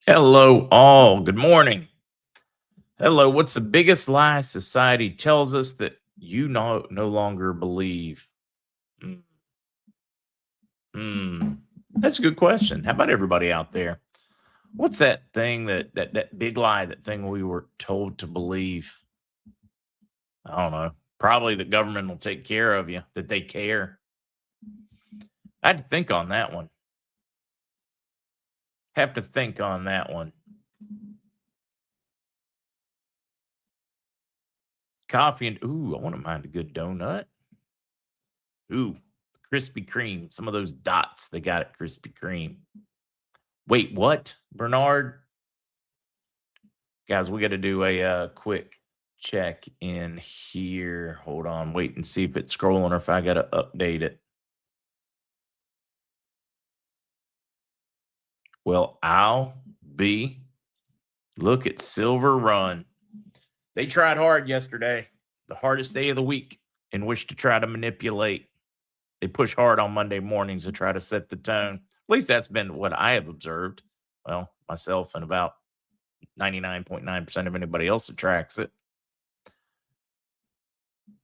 Hello, all. Good morning. Hello. What's the biggest lie society tells us that you no longer believe? Hmm. hmm. That's a good question. How about everybody out there? What's that thing that big lie, that thing we were told to believe? I don't know. Probably the government will take care of you, that they care. I had to think on that one. Have to think on that one. Coffee and ooh, I want to mind a good donut. Ooh, Krispy Kreme. Some of those dots they got at Krispy Kreme. Wait, what? Bernard? Guys, we got to do a quick check in here. Hold on. Wait and see if it's scrolling or if I got to update it. Well, I'll be. Look at Silver Run. They tried hard yesterday, the hardest day of the week in which to try to manipulate. They push hard on Monday mornings to try to set the tone. At least that's been what I have observed. Well, myself and about 99.9% of anybody else that tracks it.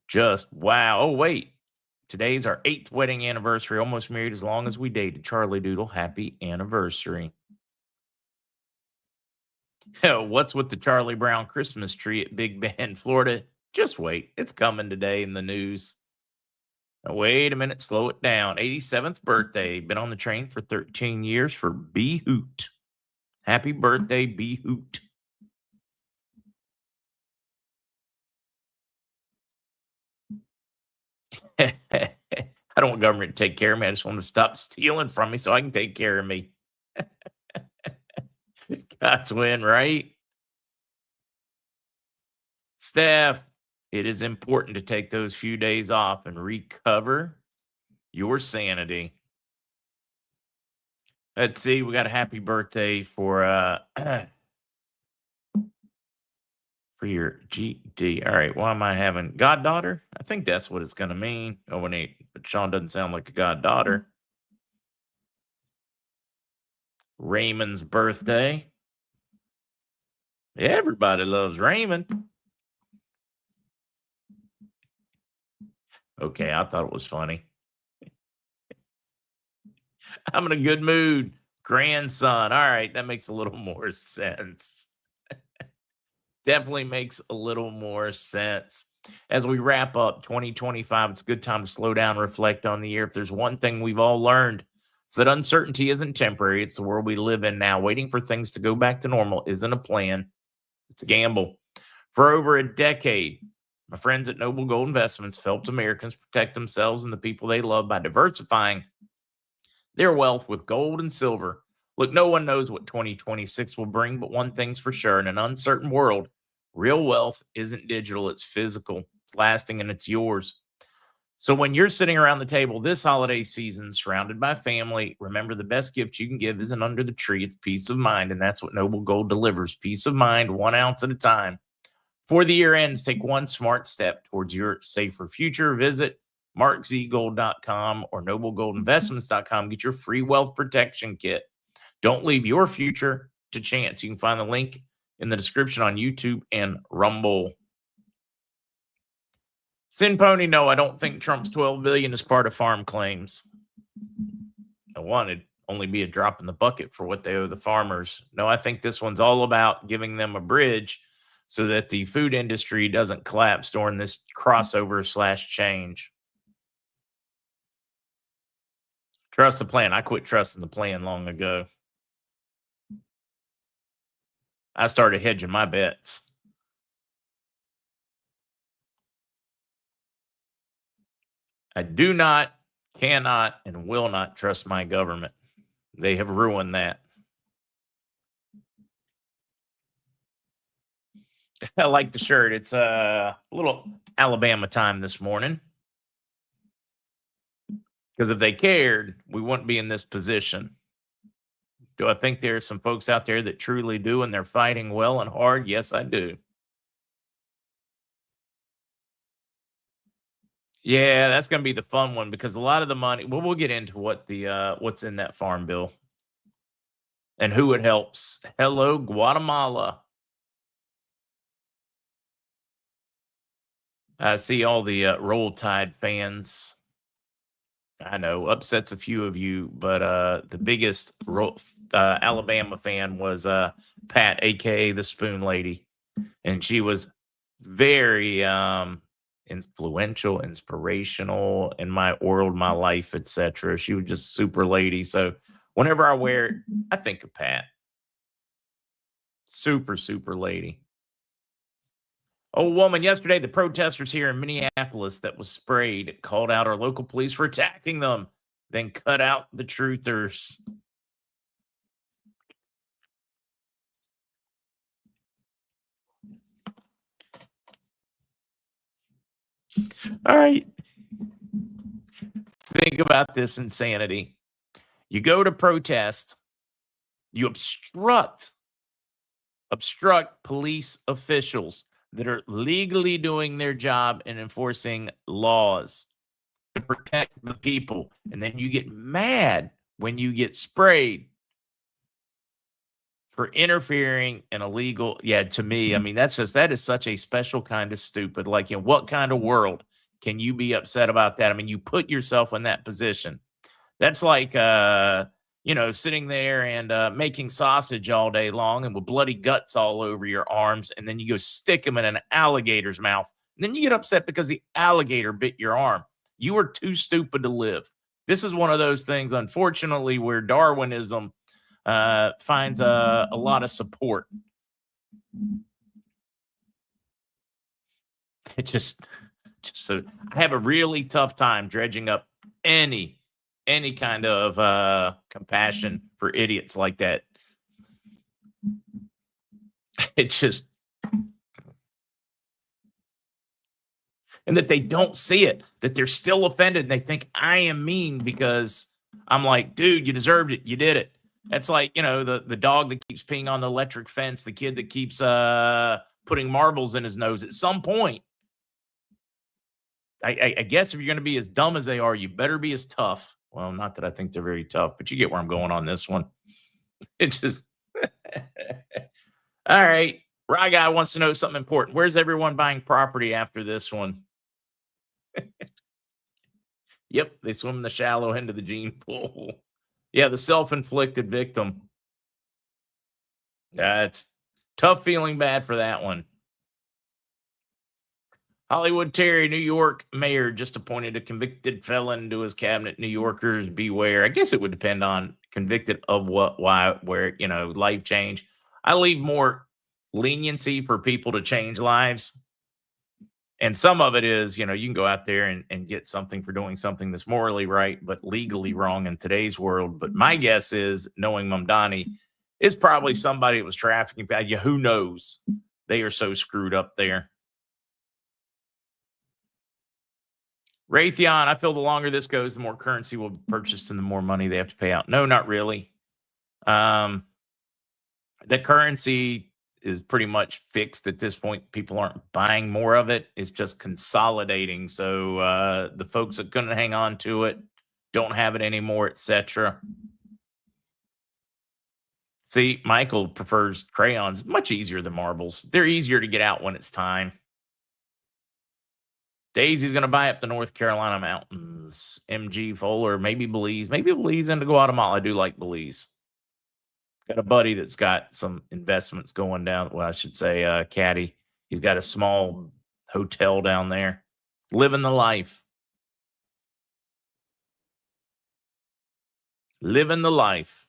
Just wow. Oh, wait. Today's our 8th wedding anniversary. Almost married as long as we dated. Charlie Doodle, happy anniversary. What's with the Charlie Brown Christmas tree at Big Bend, Florida? Just wait. It's coming today in the news. Now, wait a minute. Slow it down. 87th birthday. Been on the train for 13 years for B Hoot. Happy birthday, B Hoot. I don't want government to take care of me. I just want them to stop stealing from me so I can take care of me. God's win, right? Steph, it is important to take those few days off and recover your sanity. Let's see, we got a happy birthday for for your GD. All right, why am I having goddaughter? I think that's what it's gonna mean. Oh, wait, but Sean doesn't sound like a goddaughter. Raymond's birthday. Everybody loves Raymond. Okay, I thought it was funny. I'm in a good mood. Grandson. All right, that makes a little more sense. Definitely makes a little more sense. As we wrap up 2025, it's a good time to slow down, reflect on the year. If there's one thing we've all learned, it's that uncertainty isn't temporary. It's the world we live in now. Waiting for things to go back to normal isn't a plan, it's a gamble. For over a decade, my friends at Noble Gold Investments helped Americans protect themselves and the people they love by diversifying their wealth with gold and silver. Look, no one knows what 2026 will bring, but one thing's for sure: in an uncertain world, real wealth isn't digital, it's physical, it's lasting, and it's yours. So when you're sitting around the table this holiday season, surrounded by family, remember the best gift you can give isn't under the tree, it's peace of mind. And that's what Noble Gold delivers: peace of mind, 1 ounce at a time. Before the year ends, take one smart step towards your safer future. Visit markzgold.com or noblegoldinvestments.com. Get your free wealth protection kit. Don't leave your future to chance. You can find the link in the description on YouTube and Rumble. Sin Pony, no, I don't think Trump's 12 billion is part of farm claims. I wanted only be a drop in the bucket for what they owe the farmers. No, I think this one's all about giving them a bridge so that the food industry doesn't collapse during this crossover slash change. Trust the plan. I quit trusting the plan long ago. I started hedging my bets. I do not, cannot, and will not trust my government. They have ruined that. I like the shirt. It's a little Alabama time this morning. Because if they cared, we wouldn't be in this position. Do I think there are some folks out there that truly do and they're fighting well and hard? Yes, I do. Yeah, that's going to be the fun one because a lot of the money. Well, we'll get into what the what's in that farm bill. And who it helps. Hello, Guatemala. I see all the Roll Tide fans. I know upsets a few of you, but the biggest Alabama fan was Pat, aka the Spoon Lady, and she was very influential, inspirational in my world, my life, etc. She was just super lady. So whenever I wear it, I think of Pat. Super, super lady. Old woman yesterday, the protesters here in Minneapolis that was sprayed called out our local police for attacking them, then cut out the truthers. All right. Think about this insanity. You go to protest, you obstruct police officials that are legally doing their job and enforcing laws to protect the people. And then you get mad when you get sprayed for interfering in illegal. Yeah, to me, I mean, that is such a special kind of stupid. Like, in what kind of world can you be upset about that? I mean, you put yourself in that position. That's like sitting there and making sausage all day long and with bloody guts all over your arms, and then you go stick them in an alligator's mouth. And then you get upset because the alligator bit your arm. You are too stupid to live. This is one of those things, unfortunately, where Darwinism finds a lot of support. It just so I have a really tough time dredging up any kind of compassion for idiots like that. It just, and that they don't see it, that they're still offended and they think I am mean because I'm like, dude, you deserved it. You did it. That's like, the dog that keeps peeing on the electric fence, the kid that keeps putting marbles in his nose. At some point, I guess if you're going to be as dumb as they are, you better be as tough. Well, not that I think they're very tough, but you get where I'm going on this one. It just, all right. Rye Guy wants to know something important. Where's everyone buying property after this one? Yep, they swim in the shallow end of the gene pool. Yeah, the self-inflicted victim. It's tough feeling bad for that one. Hollywood Terry, New York mayor just appointed a convicted felon to his cabinet. New Yorkers beware. I guess it would depend on convicted of what, why, where, life change. I leave more leniency for people to change lives. And some of it is, you can go out there and get something for doing something that's morally right, but legally wrong in today's world. But my guess is, knowing Mamdani, is probably somebody that was trafficking. Yeah, who knows? They are so screwed up there. Raytheon, I feel the longer this goes, the more currency will be purchased and the more money they have to pay out. No, not really. The currency is pretty much fixed at this point. People aren't buying more of it. It's just consolidating. So the folks that couldn't hang on to it don't have it anymore, etc. See, Michael prefers crayons. Much easier than marbles. They're easier to get out when it's time. Daisy's going to buy up the North Carolina mountains. MG Fuller, maybe Belize. Maybe Belize into Guatemala. I do like Belize. Got a buddy that's got some investments going down. Well, I should say Caddy. He's got a small hotel down there. Living the life. Living the life.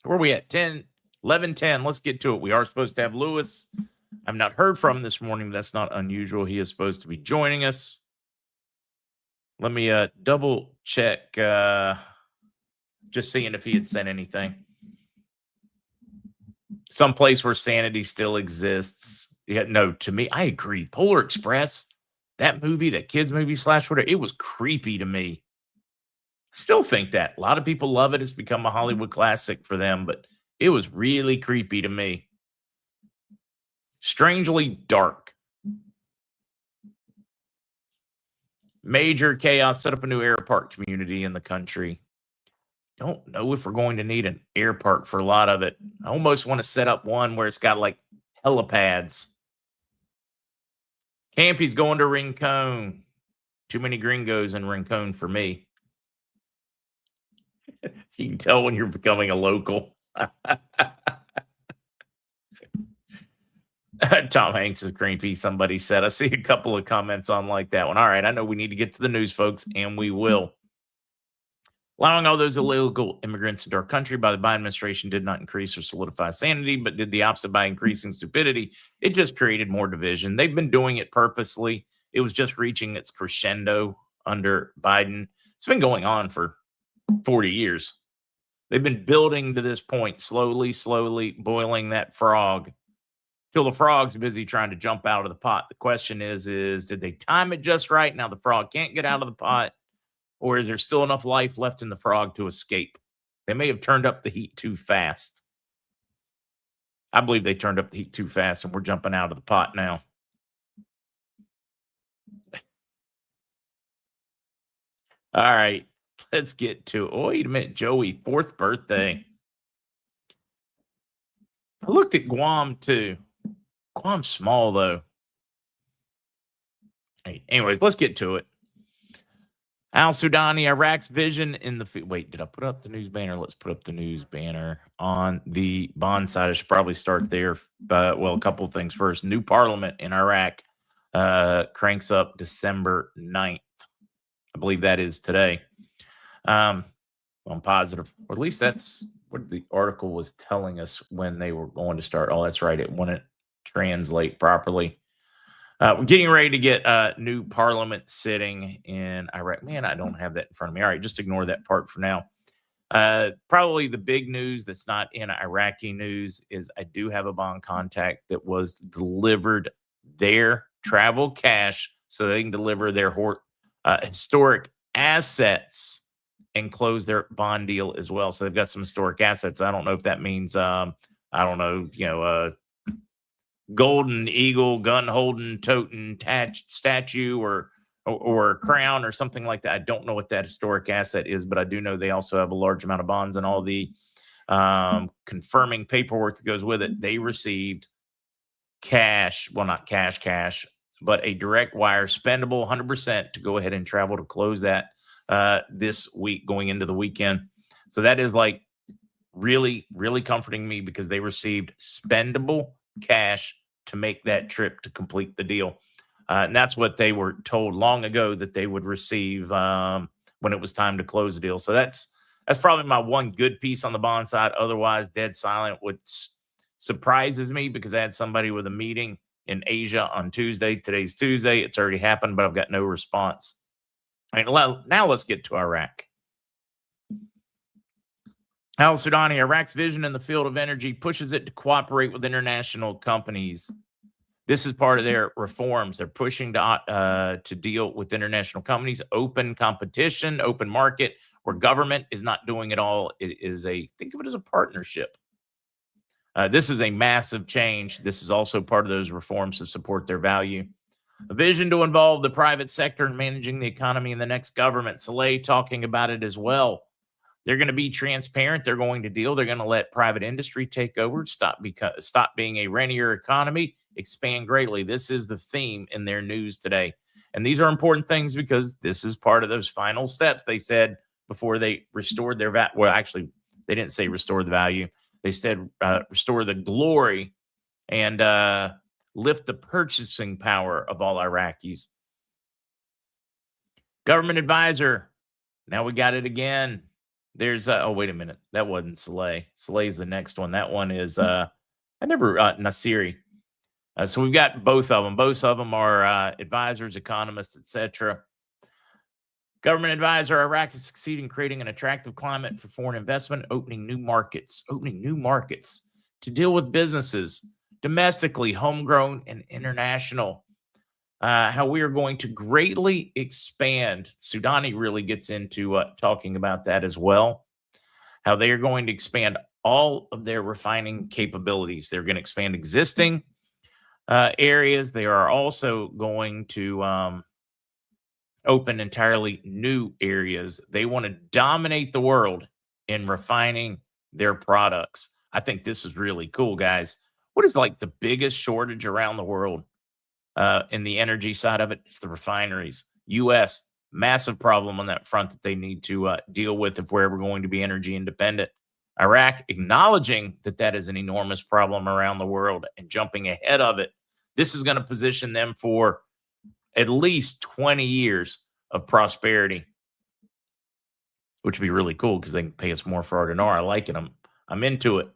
Where are we at? 10, 11, 10. Let's get to it. We are supposed to have Lewis. I've not heard from him this morning. That's not unusual. He is supposed to be joining us. Let me double check, just seeing if he had sent anything. Some place where sanity still exists. Yeah, no, to me, I agree. Polar Express, that movie, that kids movie / whatever, it was creepy to me. Still think that. A lot of people love it. It's become a Hollywood classic for them, but it was really creepy to me. Strangely dark. Major chaos. Set up a new airport community in the country. don't know if we're going to need an air park for a lot of it. I almost want to set up one where it's got like helipads. Campy's going to Rincon. Too many gringos in Rincon for me. You can tell when you're becoming a local. Tom Hanks is creepy, somebody said. I see a couple of comments on like that one. All right, I know we need to get to the news, folks, and we will. Allowing all those illegal immigrants into our country by the Biden administration did not increase or solidify sanity, but did the opposite by increasing stupidity. It just created more division. They've been doing it purposely. It was just reaching its crescendo under Biden. It's been going on for 40 years. They've been building to this point, slowly boiling that frog till the frog's busy trying to jump out of the pot. The question is did they time it just right? Now the frog can't get out of the pot, or is there still enough life left in the frog to escape? They may have turned up the heat too fast. I believe they turned up the heat too fast, and we're jumping out of the pot now. All right, let's get to it. Oh, wait a minute, Joey, 4th birthday. I looked at Guam too. Guam's small though. Hey, anyways, let's get to it. Al Sudani, Iraq's vision in the field. Wait, did I put up the news banner? Let's put up the news banner on the bond side. I should probably start there. Well, a couple of things first. New parliament in Iraq cranks up December 9th. I believe that is today. I'm positive, or at least that's what the article was telling us when they were going to start. Oh, that's right. It wouldn't translate properly. We're getting ready to get a new parliament sitting in Iraq. Man, I don't have that in front of me. All right, just ignore that part for now. Probably the big news that's not in Iraqi news is I do have a bond contact that was delivered their travel cash so they can deliver their historic assets and close their bond deal as well. So they've got some historic assets. I don't know if that means, golden eagle, gun holding, toting, statue, or crown, or something like that. I don't know what that historic asset is, but I do know they also have a large amount of bonds and all the confirming paperwork that goes with it. They received cash, well, not cash, but a direct wire, spendable 100% to go ahead and travel to close that this week going into the weekend. So that is like really, really comforting me because they received spendable cash to make that trip to complete the deal. And that's what they were told long ago that they would receive when it was time to close the deal. So that's probably my one good piece on the bond side. Otherwise, dead silent, which surprises me because I had somebody with a meeting in Asia on Tuesday. Today's Tuesday. It's already happened, but I've got no response. All right, now let's get to Iraq. Al Sudani, Iraq's vision in the field of energy pushes it to cooperate with international companies. This is part of their reforms. They're pushing to deal with international companies, open competition, open market, where government is not doing it all. It is think of it as a partnership. This is a massive change. This is also part of those reforms to support their value. A vision to involve the private sector in managing the economy in the next government. Saleh talking about it as well. They're going to be transparent. They're going to deal. They're going to let private industry take over, stop being a rentier economy, expand greatly. This is the theme in their news today. And these are important things because this is part of those final steps they said before they restored their value. Well, actually, they didn't say restore the value. They said restore the glory and lift the purchasing power of all Iraqis. Government advisor. Now we got it again. There's oh, wait a minute. That wasn't Saleh. Saleh's the next one. That one is Nasiri. So we've got both of them. Both of them are advisors, economists, etc. Government advisor, Iraq is succeeding in creating an attractive climate for foreign investment, opening new markets to deal with businesses, domestically, homegrown, and international. How we are going to greatly expand. Sudani really gets into talking about that as well. How they are going to expand all of their refining capabilities. They're going to expand existing areas. They are also going to open entirely new areas. They want to dominate the world in refining their products. I think this is really cool, guys. What is like the biggest shortage around the world in the energy side of it? It's the refineries. U.S., massive problem on that front that they need to deal with if we're ever going to be energy independent. Iraq acknowledging that that is an enormous problem around the world and jumping ahead of it. This is going to position them for at least 20 years of prosperity, which would be really cool because they can pay us more for our dinar. I like it. I'm into it.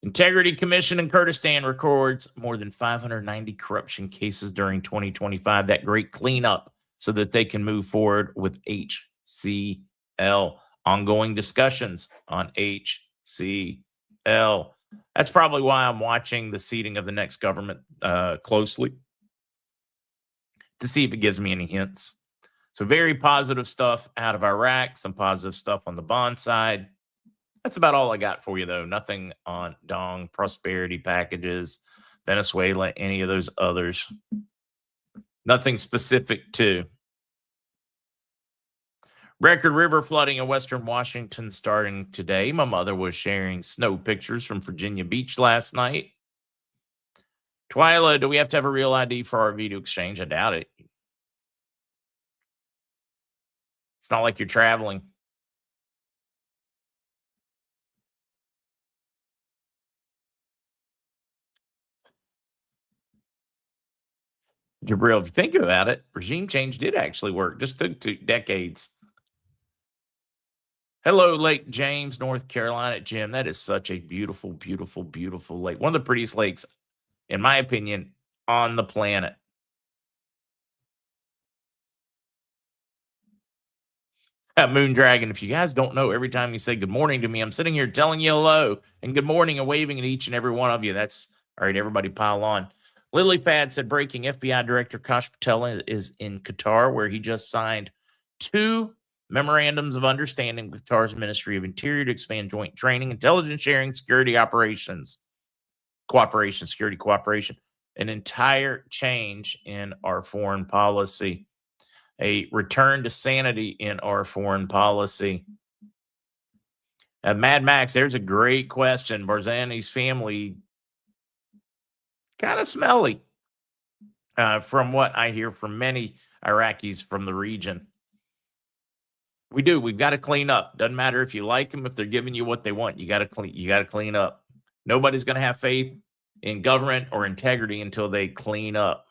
Integrity Commission in Kurdistan records more than 590 corruption cases during 2025. That great cleanup so that they can move forward with HCL. Ongoing discussions on HCL. That's probably why I'm watching the seating of the next government closely to see if it gives me any hints. So very positive stuff out of Iraq, some positive stuff on the bond side. That's about all I got for you, though. Nothing on Dong, prosperity packages, Venezuela, any of those others. Nothing specific to. Record river flooding in western Washington starting today. My mother was sharing snow pictures from Virginia Beach last night. Twyla, do we have to have a real ID for our video exchange? I doubt it. It's not like you're traveling. Jabril, if you think about it, regime change did actually work. Just took 2 decades. Hello, Lake James, North Carolina. Jim, that is such a beautiful, beautiful, beautiful lake. One of the prettiest lakes, in my opinion, on the planet. Moon Dragon, if you guys don't know, every time you say good morning to me, I'm sitting here telling you hello and good morning and waving at each and every one of you. That's all right. Everybody pile on. Lily Pad said breaking FBI Director Kash Patel is in Qatar, where he just signed 2 memorandums of understanding with Qatar's Ministry of Interior to expand joint training, intelligence sharing, security operations, cooperation, security cooperation, an entire change in our foreign policy, a return to sanity in our foreign policy. Mad Max, there's a great question. Barzani's family, kind of smelly, from what I hear from many Iraqis from the region. We've got to clean up. Doesn't matter if you like them, if they're giving you what they want. You got to clean up. Nobody's going to have faith in government or integrity until they clean up.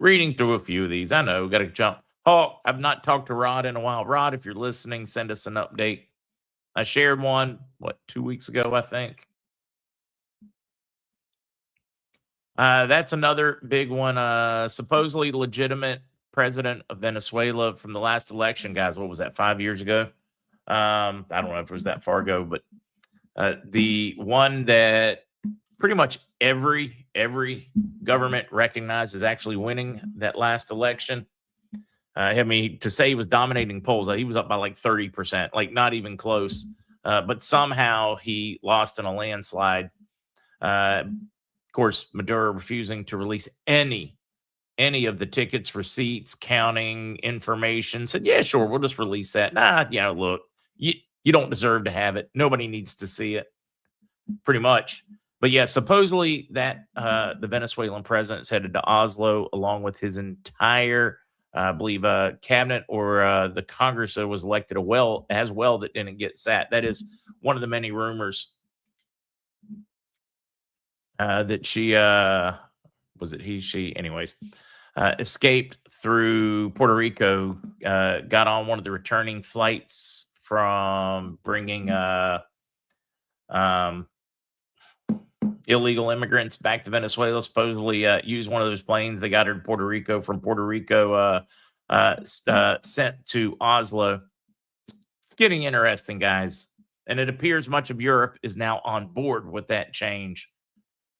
Reading through a few of these. I know, got to jump. Oh, I've not talked to Rod in a while. Rod, if you're listening, send us an update. I shared one, 2 weeks ago, I think. That's another big one. Supposedly legitimate president of Venezuela from the last election, guys. What was that, 5 years ago? I don't know if it was that far ago, but the one that pretty much every government recognized as actually winning that last election. I mean, to say he was dominating polls, he was up by like 30%, like not even close. But somehow he lost in a landslide. Of course, Maduro refusing to release any of the tickets, receipts, counting information. Said, yeah, sure, we'll just release that. Nah, look, you don't deserve to have it. Nobody needs to see it, pretty much. But yeah, supposedly that the Venezuelan president is headed to Oslo along with his entire, I believe, cabinet or the Congress that was elected as well that didn't get sat. That is one of the many rumors that she was it he, she, anyways, escaped through Puerto Rico, got on one of the returning flights from bringing illegal immigrants back to Venezuela, supposedly used one of those planes. They got her to Puerto Rico, from Puerto Rico sent to Oslo. It's getting interesting, guys. And it appears much of Europe is now on board with that change.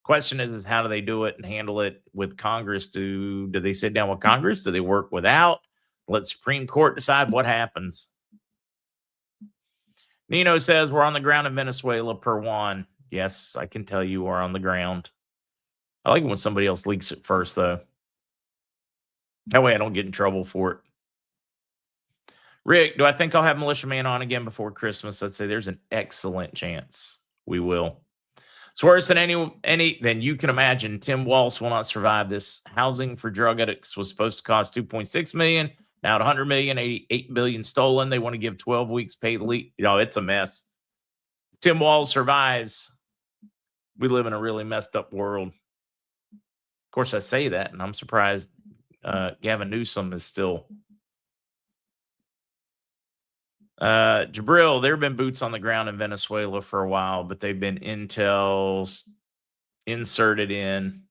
Question is how do they do it and handle it with Congress? Do they sit down with Congress? Do they work without? Let Supreme Court decide what happens. Nino says we're on the ground in Venezuela per Juan. Yes, I can tell you are on the ground. I like it when somebody else leaks it first, though. That way I don't get in trouble for it. Rick, do I think I'll have Militia Man on again before Christmas? I'd say there's an excellent chance we will. It's worse than any than you can imagine. Tim Walsh will not survive this. Housing for drug addicts was supposed to cost 2.6 million. Now at 100 million, 88 billion stolen. They want to give 12 weeks paid leave. It's a mess. Tim Walsh survives. We live in a really messed up world. Of course, I say that, and I'm surprised Gavin Newsom is still. Jabril, there have been boots on the ground in Venezuela for a while, but they've been intels inserted in.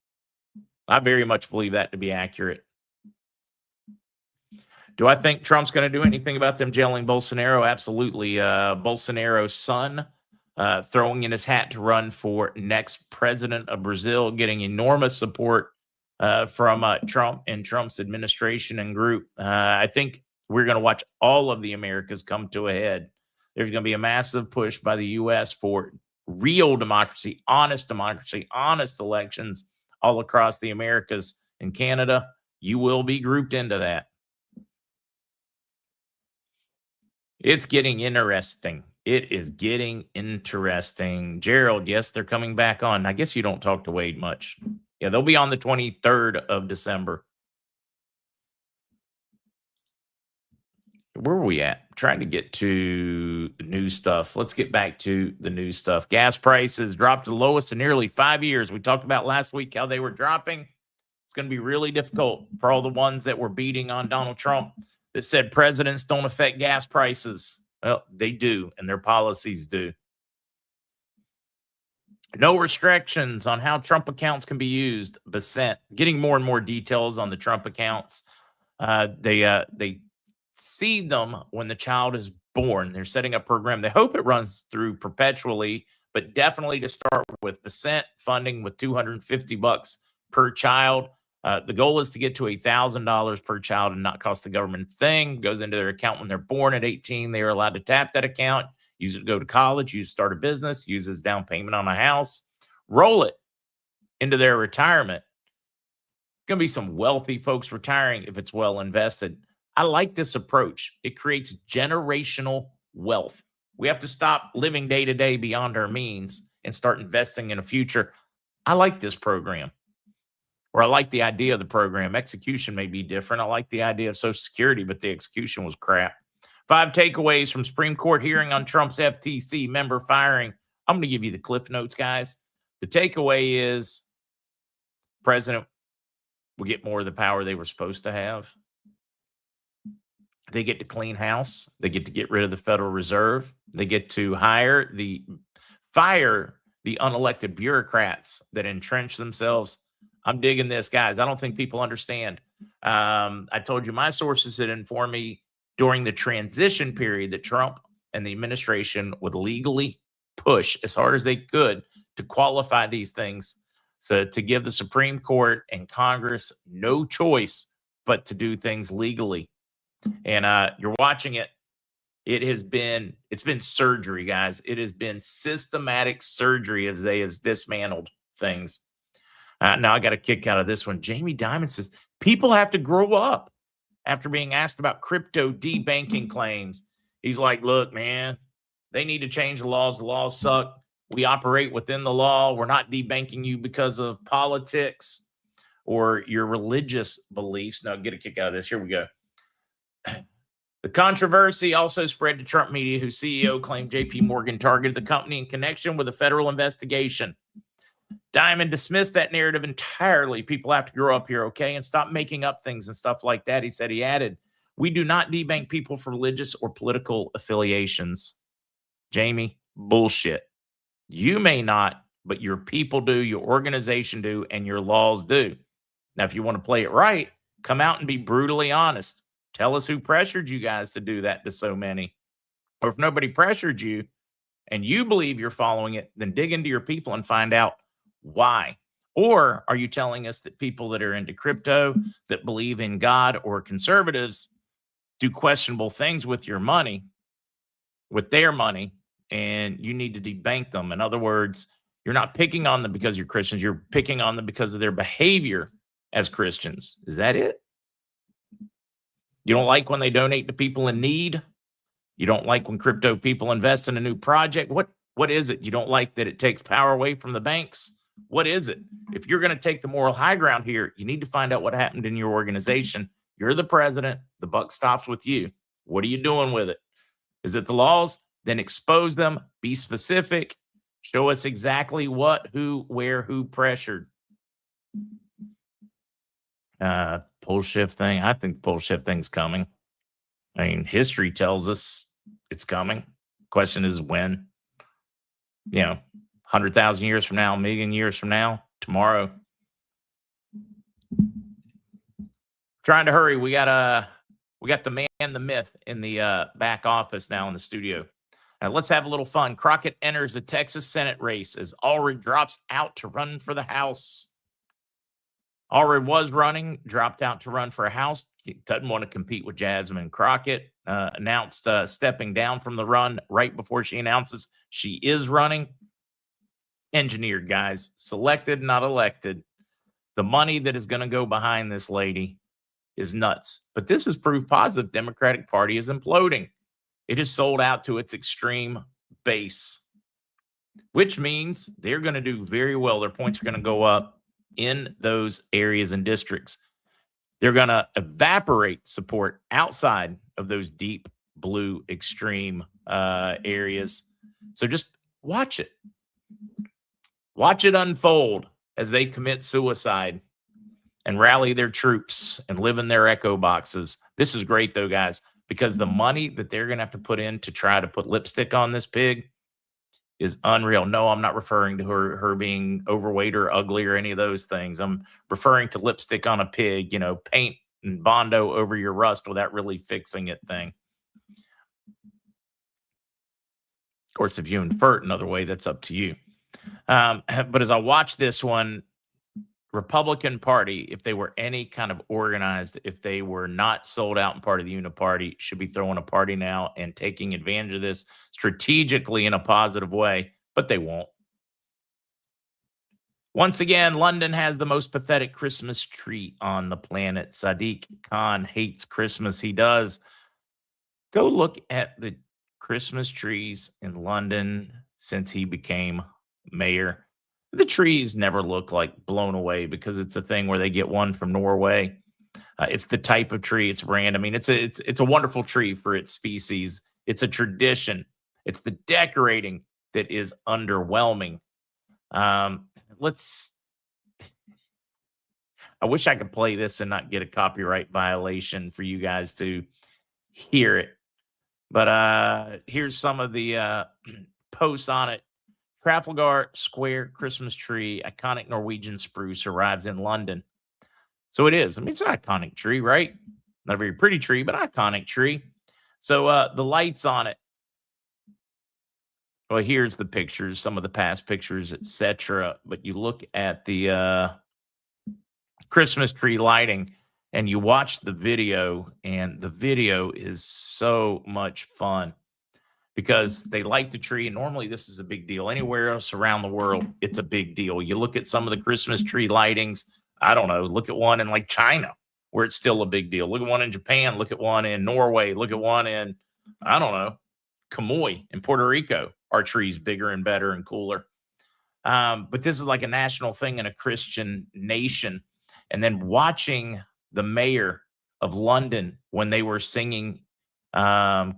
I very much believe that to be accurate. Do I think Trump's going to do anything about them jailing Bolsonaro? Absolutely. Bolsonaro's son throwing in his hat to run for next president of Brazil, getting enormous support from Trump and Trump's administration and group. I think we're going to watch all of the Americas come to a head. There's going to be a massive push by the U.S. for real democracy, honest elections all across the Americas. In Canada, you will be grouped into that. It's getting interesting. It is getting interesting. Gerald, yes, they're coming back on. I guess you don't talk to Wade much. Yeah, they'll be on the 23rd of December. Where were we at? Trying to get to the new stuff. Let's get back to the new stuff. Gas prices dropped to the lowest in nearly 5 years. We talked about last week how they were dropping. It's going to be really difficult for all the ones that were beating on Donald Trump that said presidents don't affect gas prices. Well, they do, and their policies do. No restrictions on how Trump accounts can be used. Bessent getting more and more details on the Trump accounts. They seed them when the child is born. They're setting up a program. They hope it runs through perpetually, but definitely to start with Bessent funding with $250 per child. The goal is to get to $1,000 per child and not cost the government a thing. Goes into their account when they're born at 18. They are allowed to tap that account, use it to go to college, use it to start a business, use it as down payment on a house, roll it into their retirement. Going to be some wealthy folks retiring if it's well invested. I like this approach. It creates generational wealth. We have to stop living day to day beyond our means and start investing in a future. I like this program, or I like the idea of the program. Execution may be different. I like the idea of Social Security, but the execution was crap. 5 takeaways from Supreme Court hearing on Trump's FTC member firing. I'm going to give you the cliff notes, guys. The takeaway is president will get more of the power they were supposed to have. They get to clean house. They get to get rid of the Federal Reserve. They get to fire the unelected bureaucrats that entrench themselves. I'm digging this, guys. I don't think people understand. I told you my sources had informed me during the transition period that Trump and the administration would legally push as hard as they could to qualify these things. So to give the Supreme Court and Congress no choice but to do things legally. And you're watching it. It's been surgery, guys. It has been systematic surgery as they have dismantled things. Now I got a kick out of this one. Jamie Dimon says people have to grow up after being asked about crypto debanking claims. He's like, look, man, they need to change the laws. The laws suck. We operate within the law. We're not debanking you because of politics or your religious beliefs. Now get a kick out of this. Here we go. The controversy also spread to Trump media, whose CEO claimed JP Morgan targeted the company in connection with a federal investigation. Diamond dismissed that narrative entirely. People have to grow up here, okay, and stop making up things and stuff like that. He said, he added, we do not debank people for religious or political affiliations. Jamie, bullshit. You may not, but your people do, your organization do, and your laws do. Now, if you want to play it right, come out and be brutally honest. Tell us who pressured you guys to do that to so many. Or if nobody pressured you and you believe you're following it, then dig into your people and find out why. Or are you telling us that people that are into crypto, that believe in God, or conservatives do questionable things with your money, with their money, and you need to debank them? In other words, you're not picking on them because you're Christians. You're picking on them because of their behavior as Christians. Is that it? You don't like when they donate to people in need. You don't like when crypto people invest in a new project. What is it? You don't like that it takes power away from the banks? What is it? If you're going to take the moral high ground here, you need to find out what happened in your organization. You're the president. The buck stops with you. What are you doing with it? Is it the laws? Then expose them. Be specific. Show us exactly what, who, where, who pressured. Pole shift thing. I think the pole shift thing's coming. I mean, history tells us it's coming. Question is when. 100,000 years from now, a million years from now, tomorrow. Trying to hurry. We got the man, the myth in the back office now in the studio. Let's have a little fun. Crokett enters the Texas Senate race as Allred drops out to run for the House. Allred was running, dropped out to run for a House. He doesn't want to compete with Jasmine Crokett. Announced stepping down from the run right before she announces she is running. Engineered, guys. Selected, not elected. The money that is going to go behind this lady is nuts. But this is proof positive Democratic Party is imploding. It is sold out to its extreme base, which means they're going to do very well. Their points are going to go up in those areas and districts. They're going to evaporate support outside of those deep blue extreme areas. So just watch it. Watch it unfold as they commit suicide and rally their troops and live in their echo boxes. This is great, though, guys, because the money that they're going to have to put in to try to put lipstick on this pig is unreal. No, I'm not referring to her being overweight or ugly or any of those things. I'm referring to lipstick on a pig, paint and Bondo over your rust without really fixing it thing. Of course, if you invert another way, that's up to you. But as I watch this one, Republican Party, if they were any kind of organized, if they were not sold out and part of the Uniparty, should be throwing a party now and taking advantage of this strategically in a positive way, but they won't. Once again, London has the most pathetic Christmas tree on the planet. Sadiq Khan hates Christmas. He does. Go look at the Christmas trees in London since he became mayor. The trees never look like blown away because it's a thing where they get one from Norway. It's the type of tree. It's random. I mean, it's a wonderful tree for its species. It's a tradition. It's the decorating that is underwhelming. I wish I could play this and not get a copyright violation for you guys to hear it. But here's some of the posts on it. Trafalgar Square Christmas tree, iconic Norwegian spruce, arrives in London. So it is. I mean, it's an iconic tree, right? Not a very pretty tree, but iconic tree. So the lights on it. Well, here's the pictures, some of the past pictures, etc. But you look at the Christmas tree lighting and you watch the video, and the video is so much fun because they light the tree. And normally this is a big deal. Anywhere else around the world, it's a big deal. You look at some of the Christmas tree lightings. I don't know. Look at one in like China where it's still a big deal. Look at one in Japan. Look at one in Norway. Look at one in, I don't know, Camoy in Puerto Rico. Our tree's bigger and better and cooler. But this is like a national thing in a Christian nation. And then watching the mayor of London when they were singing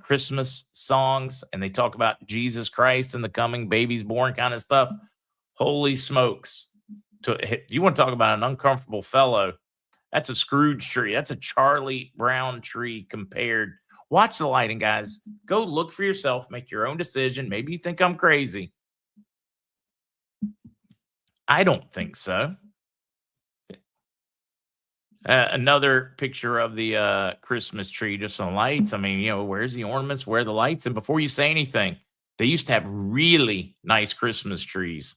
Christmas songs and they talk about Jesus Christ and the coming babies born kind of stuff. Holy smokes. You want to talk about an uncomfortable fellow? That's a Scrooge tree. That's a Charlie Brown tree compared. Watch the lighting, guys. Go look for yourself. Make your own decision. Maybe you think I'm crazy. I don't think so. Another picture of the Christmas tree, just some lights. I mean, where's the ornaments? Where are the lights? And before you say anything, they used to have really nice Christmas trees.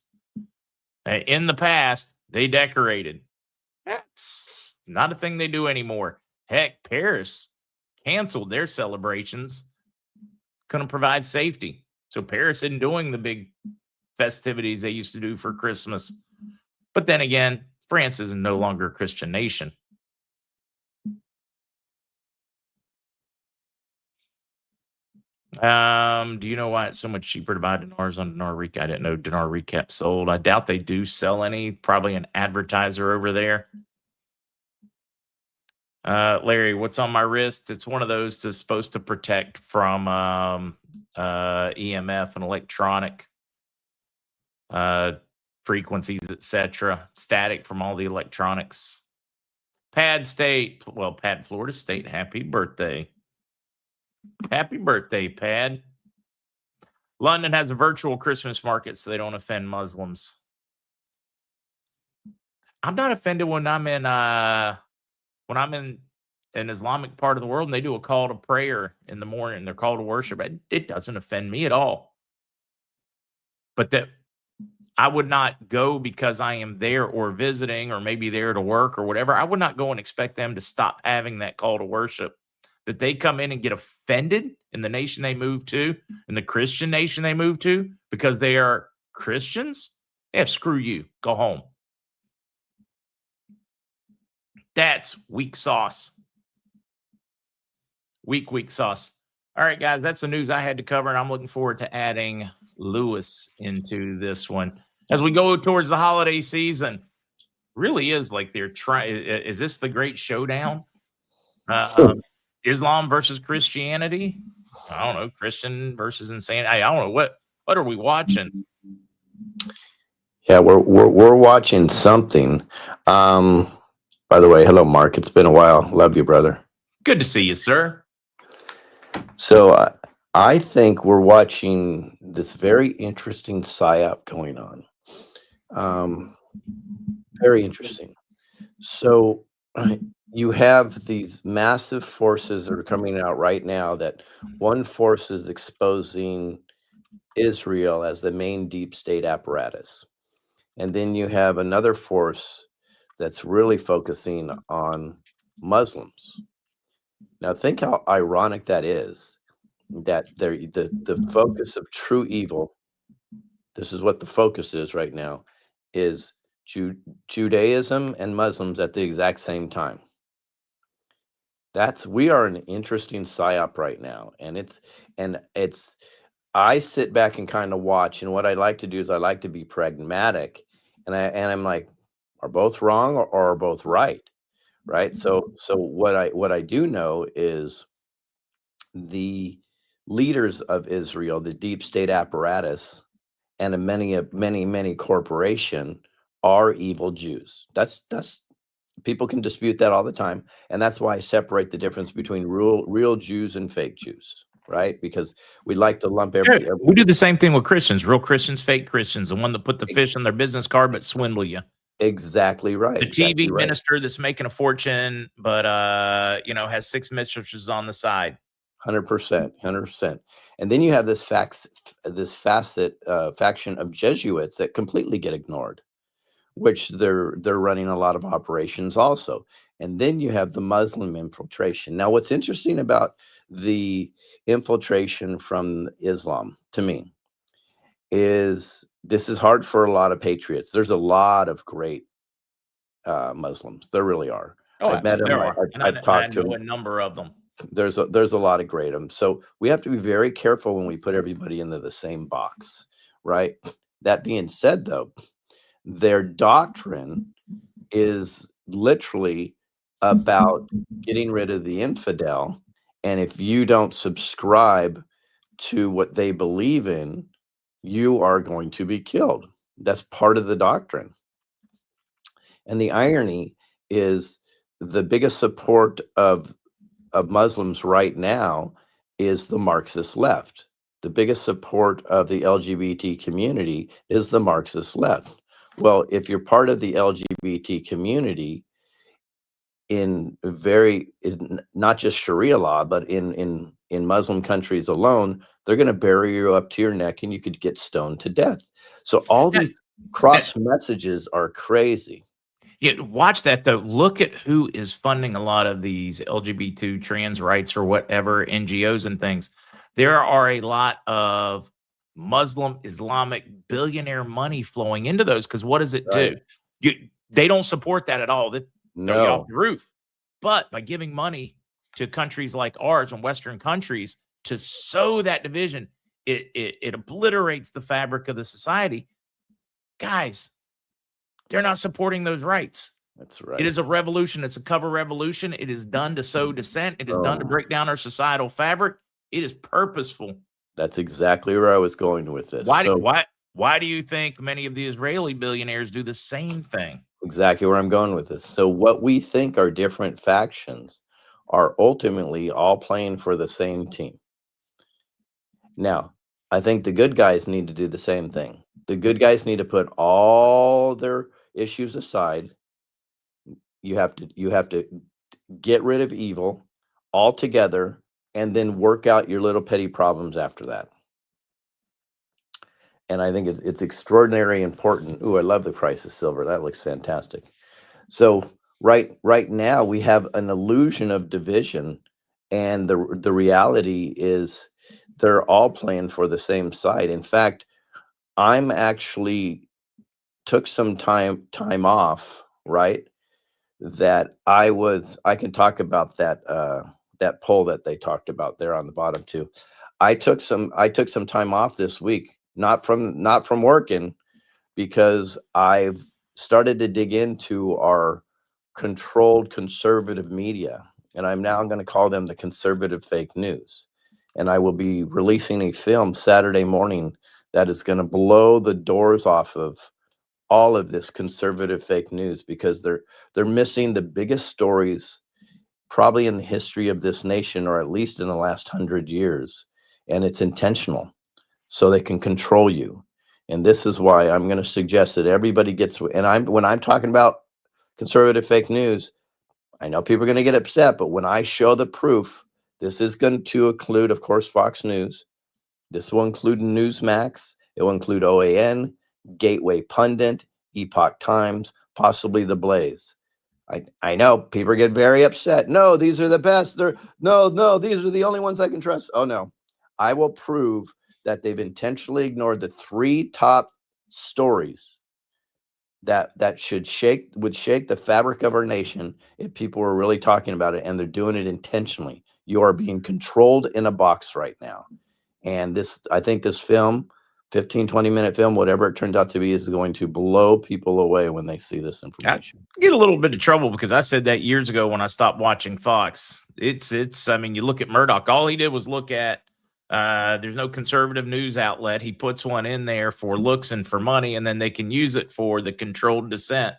In the past, they decorated. That's not a thing they do anymore. Heck, Paris canceled their celebrations. Couldn't provide safety. So Paris isn't doing the big festivities they used to do for Christmas. But then again, France is no longer a Christian nation. Do you know why it's so much cheaper to buy dinars on Dinar Recap? I didn't know Dinar Recap sold. I doubt they do sell any. Probably an advertiser over there. Larry, what's on my wrist? It's one of those that's supposed to protect from EMF and electronic frequencies, etc. Static from all the electronics. Pad State, well, Pad Florida State, happy birthday. Happy birthday, Pad. London has a virtual Christmas market so they don't offend Muslims. I'm not offended when I'm in an Islamic part of the world and they do a call to prayer in the morning, their call to worship. It doesn't offend me at all. But that I would not go because I am there or visiting or maybe there to work or whatever. I would not go and expect them to stop having that call to worship. That they come in and get offended in the nation they move to, in the Christian nation they move to, because they are Christians. Yeah, screw you. Go home. That's weak sauce. Weak sauce. All right, guys, that's the news I had to cover, and I'm looking forward to adding Lewis into this one as we go towards the holiday season. Really is like they're trying. Is this the great showdown? Islam versus Christianity? I don't know. Christian versus insanity. I don't know what are we watching? Yeah, we're watching something. By the way, hello, Mark. It's been a while. Love you, brother. Good to see you, sir. So I think we're watching this very interesting psyop going on. Very interesting. So you have these massive forces that are coming out right now. That one force is exposing Israel as the main deep state apparatus. And then you have another force that's really focusing on Muslims. Now, think how ironic that is, that the focus of true evil, this is what the focus is right now, is Judaism and Muslims at the exact same time. We are an interesting psyop right now. And it's I sit back and kind of watch, and what I like to do is I like to be pragmatic, and I'm like, are both wrong or are both right? Right. So what I do know is the leaders of Israel, the deep state apparatus, and many corporation are evil Jews. That's people can dispute that all the time, and that's why I separate the difference between real Jews and fake Jews. Right? Because we like to lump everything. We do the same thing with Christians, real Christians, fake Christians, the one that put the fish on their business card but swindle you. Exactly right. The TV minister that's making a fortune, but has 6 mistresses on the side. 100%. And then you have this faction of Jesuits that completely get ignored, which they're running a lot of operations also. And then you have the Muslim infiltration. Now, what's interesting about the infiltration from Islam, to me, is this is hard for a lot of patriots. There's a lot of great Muslims. There really are. Oh, I've met them. I've talked to a number of them. There's a lot of great them. So we have to be very careful when we put everybody into the same box, right? That being said, though, their doctrine is literally about getting rid of the infidel. And if you don't subscribe to what they believe in, you are going to be killed. That's part of the doctrine. And the irony is the biggest support of Muslims right now is the Marxist left. The biggest support of the LGBT community is the Marxist left. Well, if you're part of the LGBT community not just Sharia law, but in Muslim countries alone, they're going to bury you up to your neck and you could get stoned to death. So all these cross messages are crazy. Yeah, watch that though. Look at who is funding a lot of these LGBT trans rights or whatever NGOs and things. There are a lot of Muslim Islamic billionaire money flowing into those because what does it do? They don't support that at all. They throw you off the roof. But by giving money to countries like ours and Western countries, to sow that division, it obliterates the fabric of the society. Guys, they're not supporting those rights. That's It right. is a revolution. It's a cover revolution. It is done to sow dissent. It is done to Oh, break down our societal fabric. It is purposeful. that's exactly where I was going with this. Why? So Why do you think many of the Israeli billionaires do the same thing? exactly where I'm going with this. So what we think are different factions are ultimately all playing for the same team. Now, I think the good guys need to do the same thing. The good guys need to put all their issues aside. You have to get rid of evil altogether and then work out your little petty problems after that. And I think it's extraordinarily important. Ooh, I love the price of silver. That looks fantastic. So right now we have an illusion of division, and the reality is they're all playing for the same side. In fact, I'm actually took some time off, right? That I can talk about that poll that they talked about there on the bottom too. I took some time off this week, not from working, because I've started to dig into our controlled conservative media, and I'm now going to call them the conservative fake news. And I will be releasing a film Saturday morning that is going to blow the doors off of all of this conservative fake news, because they're missing the biggest stories probably in the history of this nation, or at least in the last 100 years. And it's intentional, so they can control you. And this is why I'm going to suggest that everybody gets, and when I'm talking about conservative fake news, I know people are going to get upset, but when I show the proof, this is going to include, of course, Fox News. This will include Newsmax. It will include OAN, Gateway Pundit, Epoch Times, possibly The Blaze. I know people get very upset. No, these are the best. No, these are the only ones I can trust. Oh no. I will prove that they've intentionally ignored the 3 top stories that would shake the fabric of our nation if people were really talking about it, and they're doing it intentionally. You are being controlled in a box right now. And I think this film, 15-20 minute film, whatever it turns out to be, is going to blow people away when they see this I information. get a little bit of trouble because I said that years ago when I stopped watching Fox. I mean, you look at Murdoch, all he did was look at there's no conservative news outlet. He puts one in there for looks and for money, and then they can use it for the controlled dissent.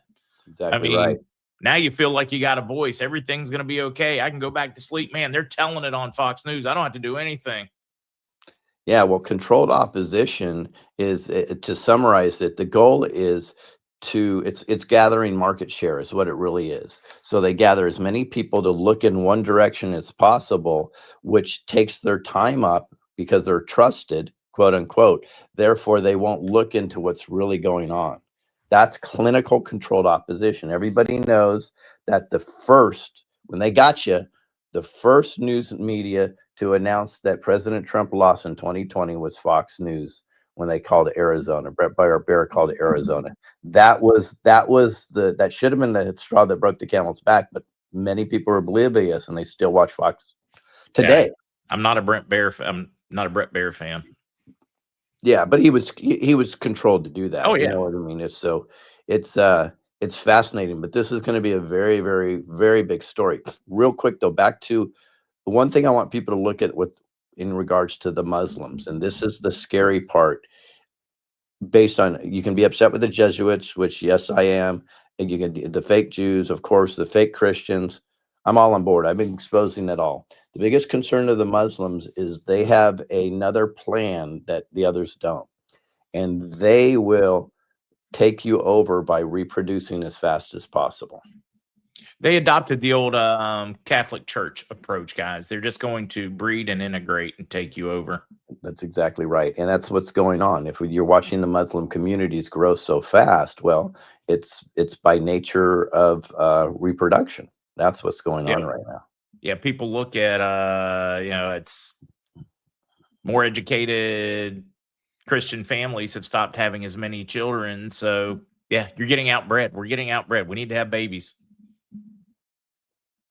That's I exactly right. mean, now you feel like you got a voice. Everything's going to be okay. I can go back to sleep. Man, they're telling it on Fox News. I don't have to do anything. Yeah, well, controlled opposition is, to summarize it, the goal is it's gathering market share is what it really is. So they gather as many people to look in one direction as possible, which takes their time up because they're trusted, quote unquote. Therefore, they won't look into what's really going on. That's clinical controlled opposition. Everybody knows that when they got you, the first news media to announce that President Trump lost in 2020 was Fox News, when they called Arizona. Brett Bear called Arizona. That should have been the straw that broke the camel's back, but many people are oblivious and they still watch Fox today. Yeah, I'm not a Brett Bear fan. Yeah, but he was controlled to do that. Oh You yeah. know what I mean? It's fascinating, but this is going to be a very, very, very big story. Real quick though, back to the one thing I want people to look at in regards to the Muslims, and this is the scary part. Based on, you can be upset with the Jesuits, which yes I am, and you can, the fake Jews, of course, the fake Christians. I'm all on board. I've been exposing that all. The biggest concern of the Muslims is they have another plan that the others don't, and they will take you over by reproducing as fast as possible. They adopted the old Catholic Church approach, guys. They're just going to breed and integrate and take you over. That's exactly right. And that's what's going on. If you're watching the Muslim communities grow so fast, well, it's by nature of reproduction. That's what's going Yeah. on right now. Yeah, people look at it's more educated Christian families have stopped having as many children. So yeah, you're getting outbred. We're getting outbred. We need to have babies.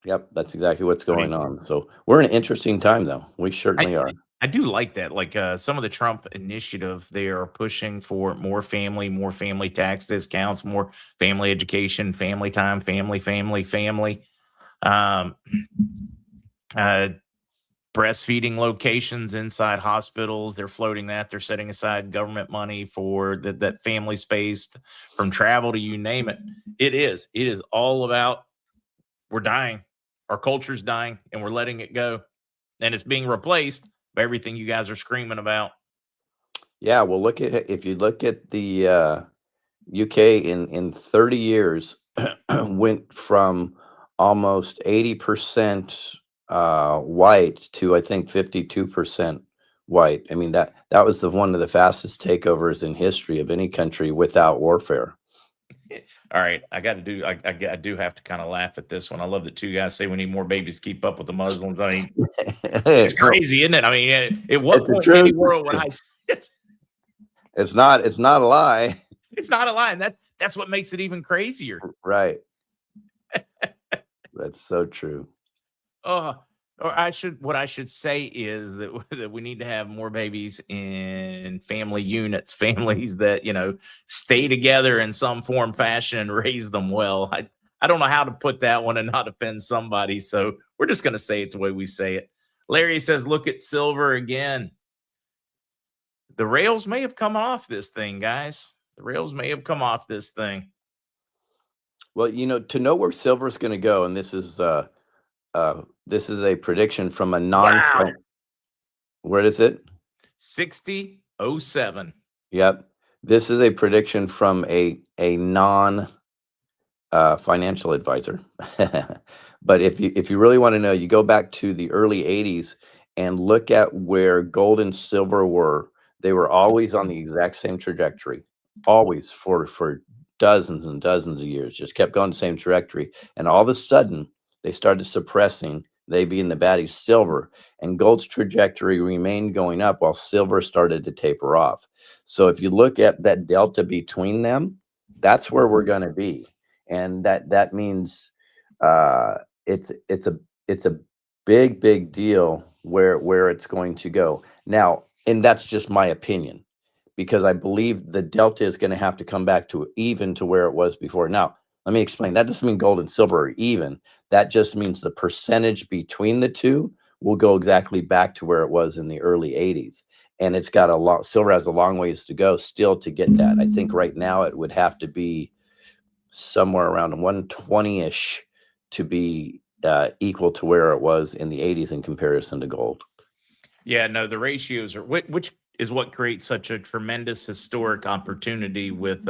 Yep, that's exactly what's I mean, going on. So we're in an interesting time, though. We I certainly are. I do like that. Like some of the Trump initiative, they are pushing for more family tax discounts, more family education, family time, family. Um, uh, breastfeeding locations inside hospitals. They're floating that. They're setting aside government money for that family space from travel to you name it. It is. It is all about we're dying. Our culture's dying and we're letting it go. And it's being replaced by everything you guys are screaming about. Yeah, well, look at if you look at the UK in 30 years went from almost 80% white to I think 52% white. I mean that was the one of the fastest takeovers in history of any country without warfare. All right, I got to do. I do have to kind of laugh at this one. I love that two guys say we need more babies to keep up with the Muslims. I mean, it's No, crazy, isn't it? I mean, at what it's the point in any truth. world would I say it? It's not a lie. It's not a lie, and that's what makes it even crazier. Right. That's so true. Uh, or what I should say is that that we need to have more babies in family units, families that stay together in some form, fashion, and raise them well. I don't know how to put that one and not offend somebody, so we're just going to say it the way we say it. Larry says, "Look at silver again. The rails may have come off this thing, guys. The rails may have come off this thing." Well, to know where silver is going to go, and this is a prediction from a non. Wow, Where is it? 6007. Yep. This is a prediction from a non financial advisor. But if you really want to know, you go back to the early 80s and look at where gold and silver were. They were always on the exact same trajectory, always for dozens and dozens of years, just kept going the same trajectory. And all of a sudden, they started suppressing, they being the baddies, silver, and gold's trajectory remained going up while silver started to taper off. So if you look at that delta between them, that's where we're going to be. And that means it's a big deal where it's going to go now. And that's just my opinion, because I believe the delta is going to have to come back to even to where it was before. Now, let me explain. That doesn't mean gold and silver are even. That just means the percentage between the two will go exactly back to where it was in the early 80s. And it's got a lot, silver has a long ways to go still to get that. I think right now it would have to be somewhere around 120-ish to be equal to where it was in the 80s in comparison to gold. Yeah, no, the ratios are which is what creates such a tremendous historic opportunity with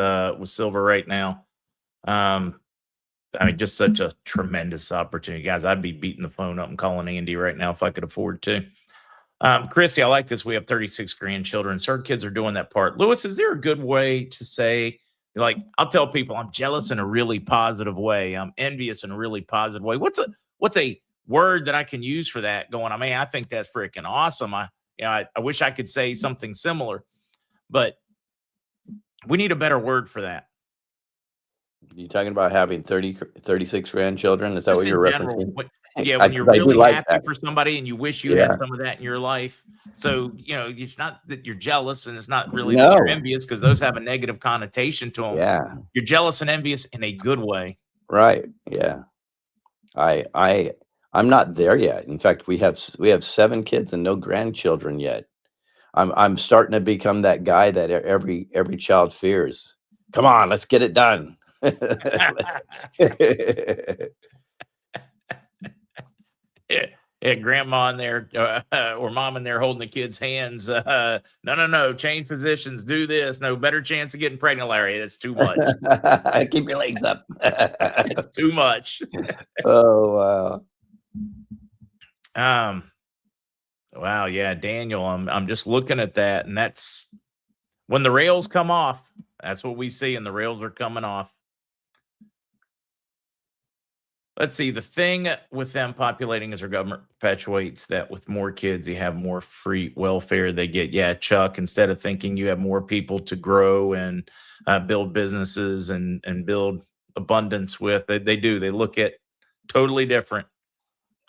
silver right now. Um, I mean, just such a tremendous opportunity, guys. I'd be beating the phone up and calling Andy right now if I could afford to. Chrissy, I like this. We have 36 grandchildren, so our kids are doing that part. Lewis, is there a good way to say, like, I'll tell people I'm jealous in a really positive way, I'm envious in a really positive way? What's a word that I can use for that? Going, I mean, I think that's freaking awesome. I wish I could say something similar, but we need a better word for that. You talking about having 36 grandchildren? Is that Just what in you're general, referencing? yeah, I when you're 'cause I do really like happy that. for somebody and you wish you had Yeah. some of that in your life. So, it's not that you're jealous and it's not really that you're No. envious because those have a negative connotation to them. Yeah. You're jealous and envious in a good way. Right. Yeah. I I I'm not there yet. In fact, we have 7 kids and no grandchildren yet. I'm starting to become that guy that every child fears. Come on, let's get it done. Yeah, yeah, grandma in there or mom in there holding the kids' hands. No, change positions, do this. No better chance of getting pregnant, Larry. That's too much. Keep your legs up. It's too much. Oh, wow. Um, wow, yeah, Daniel, I'm just looking at that, and that's when the rails come off. That's what we see, and the rails are coming off. Let's see. The thing with them populating is our government perpetuates that with more kids, you have more free welfare. They get, yeah, Chuck, instead of thinking you have more people to grow and build businesses and build abundance with, they do. They look at totally different.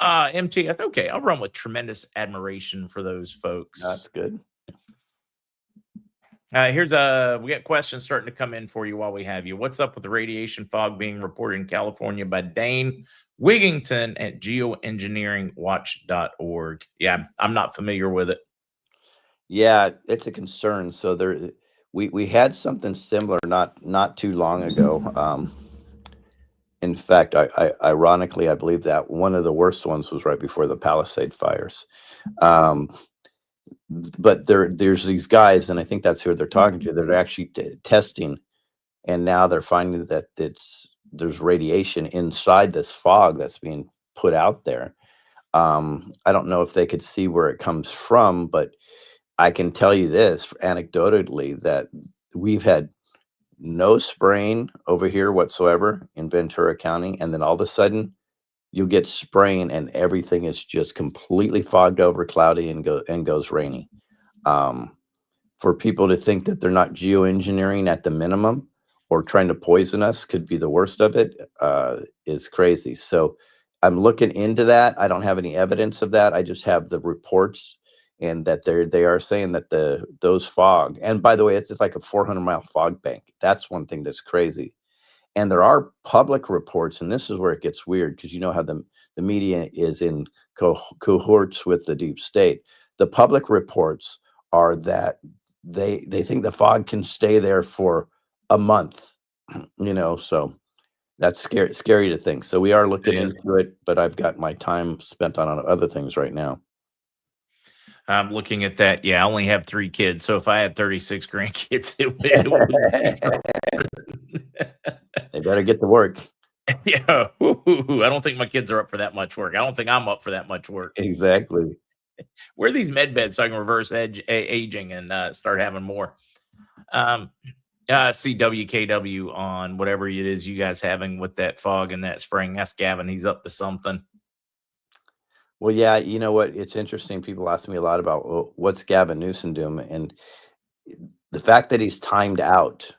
MTF. Okay, I'll run with tremendous admiration for those folks. That's good. Here's we got questions starting to come in for you while we have you. What's up with the radiation fog being reported in California by Dane Wigington at geoengineeringwatch.org? Yeah, I'm not familiar with it. Yeah, it's a concern. So we had something similar not too long ago. In fact, ironically, I believe that one of the worst ones was right before the Palisade fires. Um, but there's these guys, and I think that's who they're talking to. They're actually testing, and now they're finding that there's radiation inside this fog that's being put out there. I don't know if they could see where it comes from, but I can tell you this anecdotally that we've had no spraying over here whatsoever in Ventura County, and then all of a sudden you'll get spraying and everything is just completely fogged over, cloudy, and goes rainy. For people to think that they're not geoengineering at the minimum or trying to poison us could be the worst of it, is crazy. So I'm looking into that. I don't have any evidence of that. I just have the reports, and that they are saying that those fog, and by the way, it's just like a 400-mile fog bank. That's one thing that's crazy. And there are public reports, and this is where it gets weird, because you know how the media is in cohorts with the deep state. The public reports are that they think the fog can stay there for a month, so that's scary to think. So we are looking into it, but I've got my time spent on other things right now. I'm looking at that. Yeah, I only have 3 kids, so if I had 36 grandkids, it would be They better get to work. Yeah, I don't think my kids are up for that much work. I don't think I'm up for that much work. Exactly. Where are these med beds so I can reverse aging and start having more? See WKW on whatever it is you guys having with that fog and that spring. That's Gavin. He's up to something. Well, yeah, you know what? It's interesting. People ask me a lot about, well, what's Gavin Newsom doing, and the fact that he's timed out,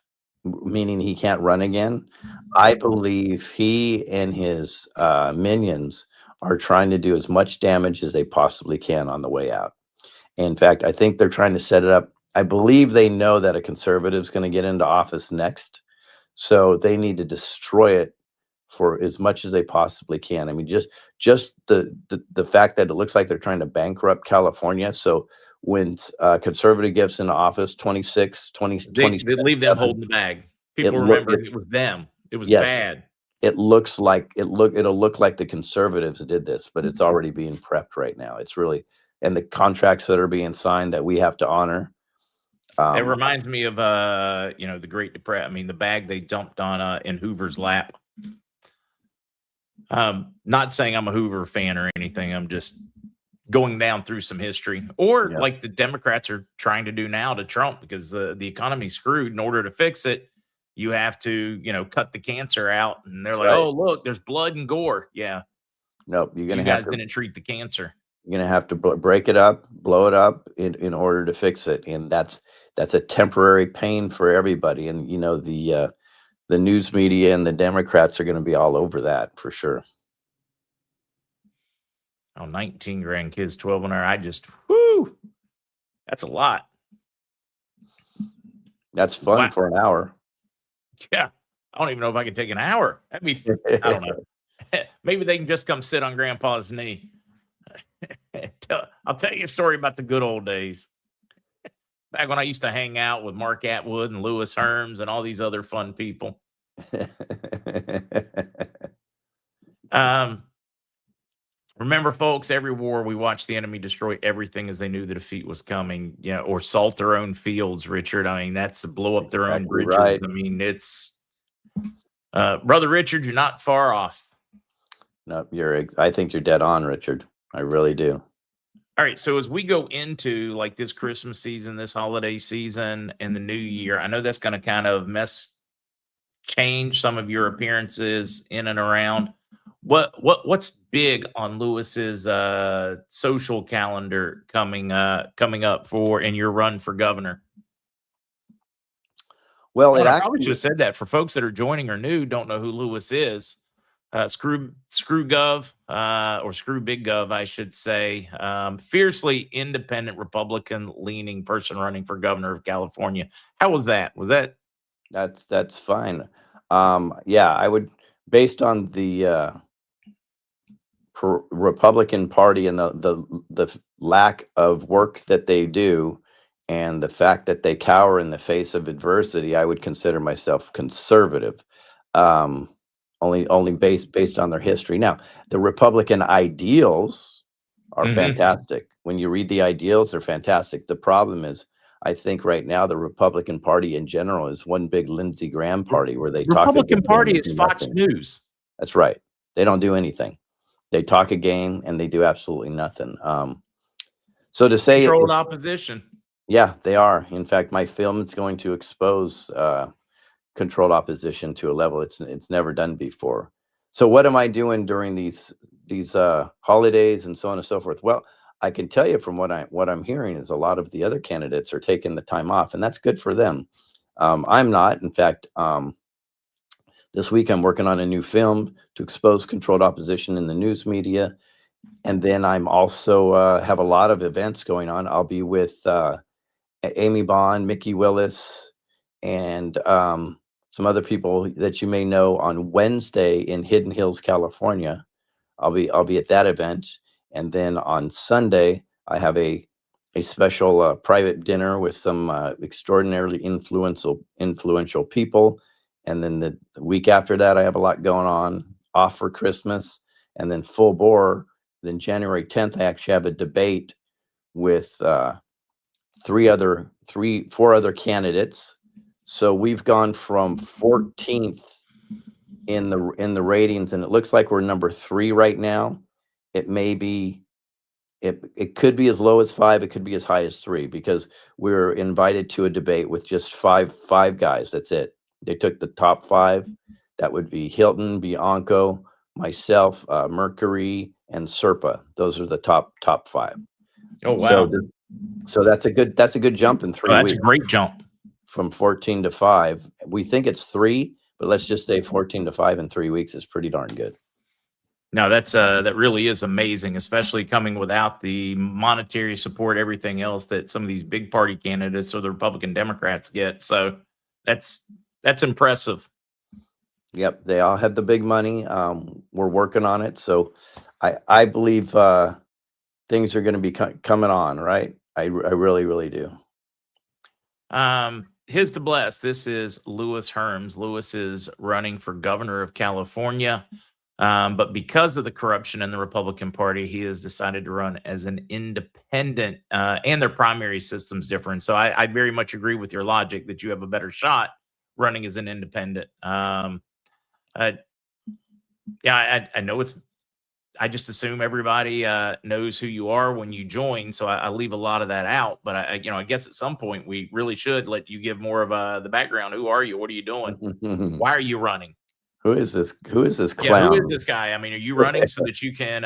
meaning he can't run again. I believe he and his minions are trying to do as much damage as they possibly can on the way out. In fact, I think they're trying to set it up. I believe they know that a conservative is going to get into office next, so they need to destroy it for as much as they possibly can. I mean, just the fact that it looks like they're trying to bankrupt California. So when conservative gets into office, 26, 20, they leave them holding the bag. People remember it was them. It was bad. It looks like it'll look like the conservatives did this, but it's already being prepped right now. It's really, and the contracts that are being signed that we have to honor. It reminds me of the Great Depression. I mean, the bag they dumped on in Hoover's lap. Not saying I'm a Hoover fan or anything. I'm just going down through some history, or like the Democrats are trying to do now to Trump, because the economy's screwed. In order to fix it, you have to, cut the cancer out. And they're like, oh, look, there's blood and gore. Yeah. Nope. You guys didn't treat the cancer. You're going to have to break it up, blow it up in order to fix it. And that's a temporary pain for everybody. And, the news media and the Democrats are going to be all over that for sure. Oh, 19 grandkids, 12 and I just, that's a lot. That's fun for an hour. Yeah. I don't even know if I can take an hour. That'd be, I don't know. Maybe they can just come sit on Grandpa's knee. I'll tell you a story about the good old days. Back when I used to hang out with Mark Atwood and Lewis Herms and all these other fun people. Remember, folks, every war we watched the enemy destroy everything as they knew the defeat was coming, or salt their own fields, Richard. I mean, that's to blow up their own bridges. Right. I mean, it's Brother Richard, you're not far off. No, I think you're dead on, Richard. I really do. All right. So as we go into like this Christmas season, this holiday season, and the new year, I know that's going to kind of change some of your appearances in and around. What's big on Lewis's social calendar coming up for in your run for governor? Well, I probably should have said that for folks that are joining or new, don't know who Lewis is. Screw Gov, or Screw Big Gov, I should say. Fiercely independent Republican leaning person running for governor of California. How was that? Was that That's fine. Yeah, I would, based on the Republican Party and the lack of work that they do, and the fact that they cower in the face of adversity, I would consider myself conservative. Um, only based on their history. Now, the Republican ideals are fantastic. When you read the ideals, they're fantastic. The problem is, I think right now the Republican Party in general is one big Lindsey Graham party where they talk a Republican good game Party and is do Fox nothing. News. That's right. They don't do anything. They talk a game and they do absolutely nothing. So to say, Controlled opposition. yeah, they are. In fact, my film is going to expose controlled opposition to a level it's never done before. So what am I doing during these holidays and so on and so forth? Well, I can tell you from what I'm hearing is a lot of the other candidates are taking the time off, and that's good for them. I'm not. In fact, this week I'm working on a new film to expose controlled opposition in the news media, and then I'm also have a lot of events going on. I'll be with Amy Bond, Mickey Willis, and some other people that you may know on Wednesday in Hidden Hills, California. I'll be at that event, and then on Sunday I have a special private dinner with some extraordinarily influential people, and then the week after that I have a lot going on, off for Christmas, and then full bore. Then January 10th I actually have a debate with four other candidates. So we've gone from 14th in the ratings, and it looks like we're number 3 right now. It may be, it could be as low as 5, it could be as high as 3, because we're invited to a debate with just five guys. That's it. They took the top 5. That would be Hilton, Bianco, myself, Mercury, and Serpa. Those are the top 5. Oh wow. So that's a good jump in 3 Oh, that's weeks. a great jump. From 14 to 5. We think it's 3, but let's just say 14 to 5 in 3 weeks is pretty darn good. No, that really is amazing, especially coming without the monetary support, everything else that some of these big party candidates or the Republican Democrats get. So that's impressive. Yep, they all have the big money. We're working on it, so I believe things are going to be coming on. Right, I really do. His to bless. This is Lewis Herms. Lewis is running for governor of California. But because of the corruption in the Republican Party, he has decided to run as an independent, and their primary system's different. So I very much agree with your logic that you have a better shot running as an independent. Yeah, I know I just assume everybody knows who you are when you join, so I leave a lot of that out. But I guess at some point we really should let you give more of the background. Who are you? What are you doing? Why are you running? Who is this Yeah, who is clown? this guy? I mean, are you running so that you can,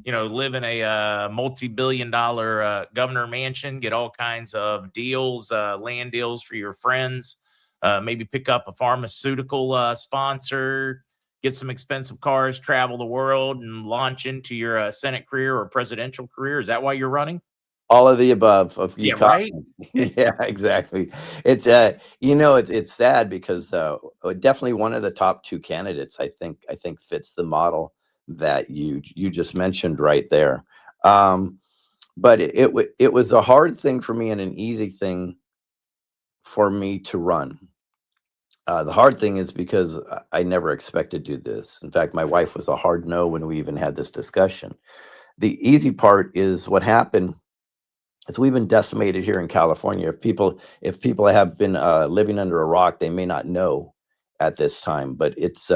live in a multi-billion-dollar governor mansion, get all kinds of deals, land deals for your friends, maybe pick up a pharmaceutical sponsor, get some expensive cars, travel the world, and launch into your Senate career or presidential career? Is that why you're running? All of the above. Of you Yeah, right. Yeah, exactly. It's it's sad because definitely one of the top 2 candidates I think fits the model that you just mentioned right there. But it was a hard thing for me and an easy thing for me to run. The hard thing is because I never expected to do this. In fact, my wife was a hard no when we even had this discussion. The easy part is what happened. So we've been decimated here in California. If people have been living under a rock, they may not know at this time, but it's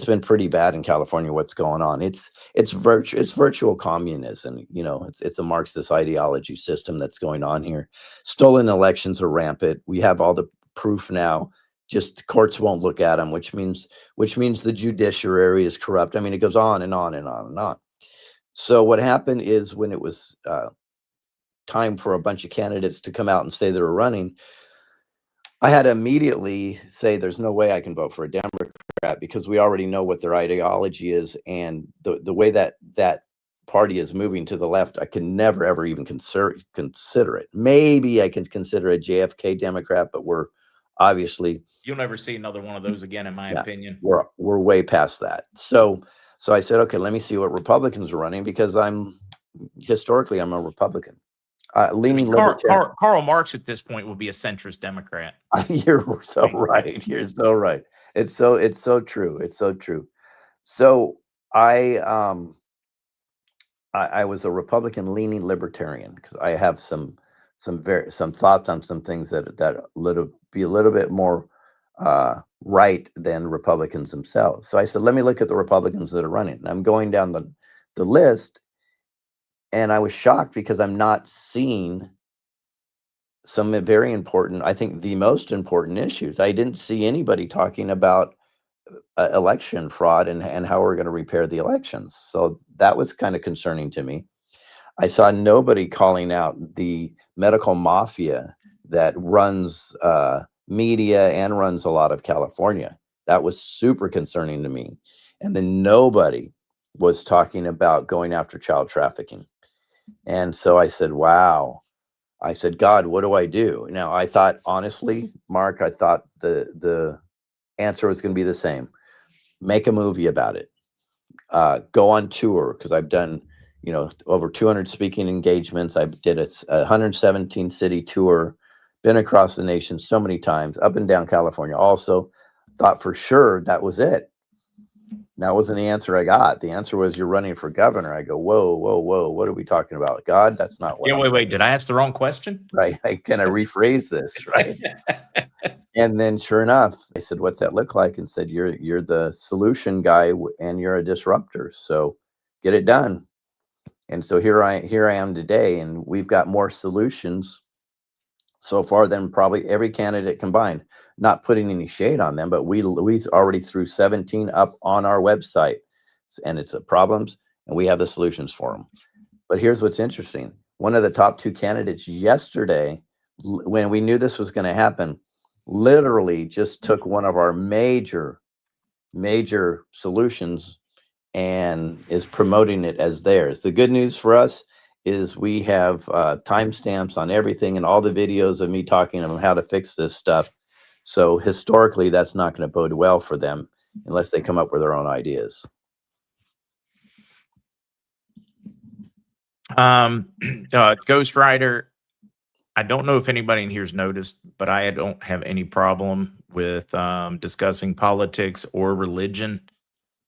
been pretty bad in California. What's going on? It's virtual communism. It's a Marxist ideology system that's going on here. Stolen elections are rampant. We have all the proof now. Just courts won't look at them, which means the judiciary is corrupt. I mean, it goes on and on and on and on. So what happened is when it was time for a bunch of candidates to come out and say they were running, I had to immediately say there's no way I can vote for a Democrat because we already know what their ideology is, and the way that party is moving to the left, I can never ever even consider it. Maybe I can consider a JFK Democrat, but we're obviously You'll never see another one of those again, in my opinion. We're way past that. So I said, okay, let me see what Republicans are running, because historically I'm a Republican. Leaning libertarian. Karl Marx at this point would be a centrist Democrat. You're so right. You're so right. It's so true. It's so true. So I was a Republican leaning libertarian, because I have some thoughts on some things that be a little bit more right than Republicans themselves. So I said, let me look at the Republicans that are running. And I'm going down the list, and I was shocked because I'm not seeing some very important, I think the most important issues. I didn't see anybody talking about election fraud and how we're going to repair the elections. So that was kind of concerning to me. I saw nobody calling out the medical mafia that runs media and runs a lot of California. That was super concerning to me. And then nobody was talking about going after child trafficking. And so I said, wow. I said, God, what do I do? Now, I thought, honestly, Mark, I thought the answer was going to be the same. Make a movie about it. Go on tour, because I've done, over 200 speaking engagements. I did a 117 city tour, been across the nation so many times, up and down California. Also, thought for sure that was it. That wasn't the answer I got. The answer was, you're running for governor. I go, whoa, whoa, whoa. What are we talking about? God, that's not what. Yeah, wait. Did I ask the wrong question? Right. Can I rephrase this? Right. And then sure enough, I said, what's that look like? And said, you're the solution guy, and you're a disruptor. So get it done. And so here I am today, and we've got more solutions so far than probably every candidate combined. Not putting any shade on them, but we already threw 17 up on our website, and it's problems, and we have the solutions for them. But here's what's interesting. One of the top 2 candidates yesterday, when we knew this was going to happen, literally just took one of our major solutions and is promoting it as theirs. The good news for us is we have timestamps on everything, and all the videos of me talking about how to fix this stuff. So historically, that's not going to bode well for them unless they come up with their own ideas. Ghost Rider, I don't know if anybody in here's noticed, but I don't have any problem with discussing politics or religion.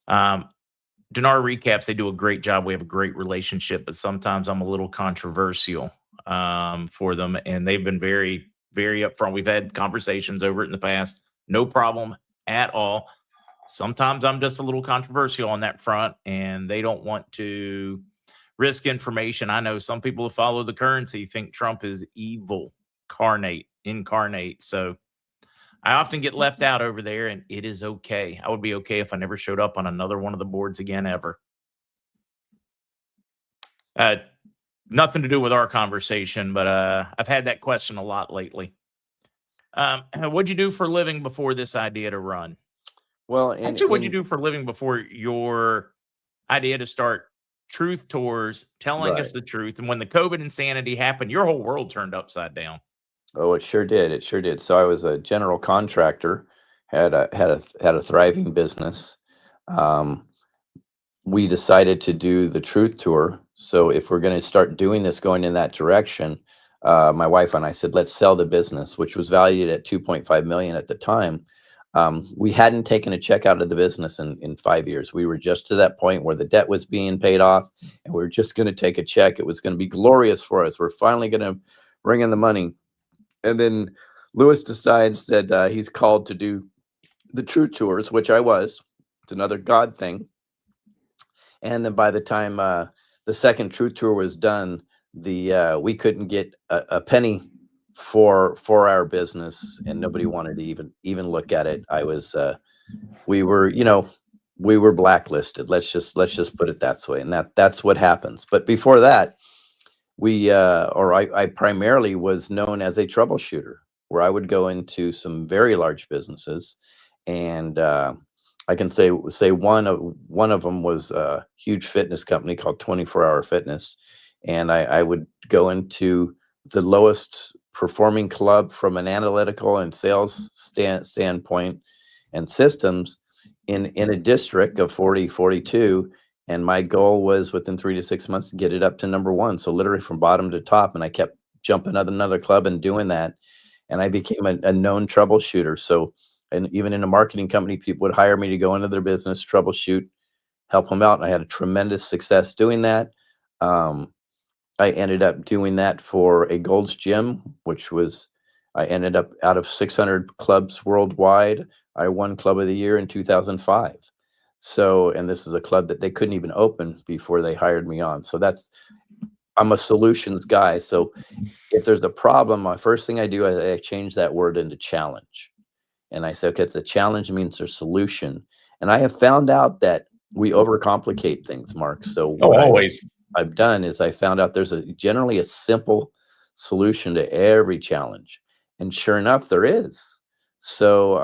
Dinar Recaps, they do a great job. We have a great relationship, but sometimes I'm a little controversial for them, and they've been very, very upfront. We've had conversations over it in the past. No problem at all. Sometimes I'm just a little controversial on that front, and they don't want to risk information. I know some people who follow the currency think Trump is evil, incarnate. So I often get left out over there, and it is okay. I would be okay if I never showed up on another one of the boards again, ever. Nothing to do with our conversation, but I've had that question a lot lately. What'd you do for a living before this idea to run? Well, actually, what'd you do for a living before your idea to start Truth Tours, telling us the truth? And when the COVID insanity happened, your whole world turned upside down. Oh, it sure did. It sure did. So I was a general contractor, had a thriving business. We decided to do the Truth Tour. So if we're going to start doing this, going in that direction, my wife and I said, let's sell the business, which was valued at $2.5 million at the time. We hadn't taken a check out of the business in 5 years. We were just to that point where the debt was being paid off, and we were just going to take a check. It was going to be glorious for us. We're finally going to bring in the money. And then Lewis decides that he's called to do the Truth Tours, which I was. It's another God thing. And then by the time the second Truth Tour was done, we couldn't get a penny for our business, and nobody wanted to even look at it. We were blacklisted. Let's just put it that way. And that's what happens. But before that, I primarily was known as a troubleshooter, where I would go into some very large businesses and I can say one of them was a huge fitness company called 24 Hour Fitness, and I would go into the lowest performing club from an analytical and sales standpoint and systems in a district of 40, 42, and my goal was within 3 to 6 months to get it up to number one. So literally from bottom to top, and I kept jumping another club and doing that, and I became a known troubleshooter. So, and even in a marketing company, people would hire me to go into their business, troubleshoot, help them out. And I had a tremendous success doing that. Um, I ended up doing that for a Gold's Gym, which was, I ended up out of 600 clubs worldwide. I won Club of the Year in 2005. So, and this is a club that they couldn't even open before they hired me on. So I'm a solutions guy. So if there's a problem, my first thing I do is I change that word into challenge. And I say, okay, it's a challenge means there's solution. And I have found out that we overcomplicate things, Mark. So Oh, what always. I've done is I found out there's generally a simple solution to every challenge. And sure enough, there is. So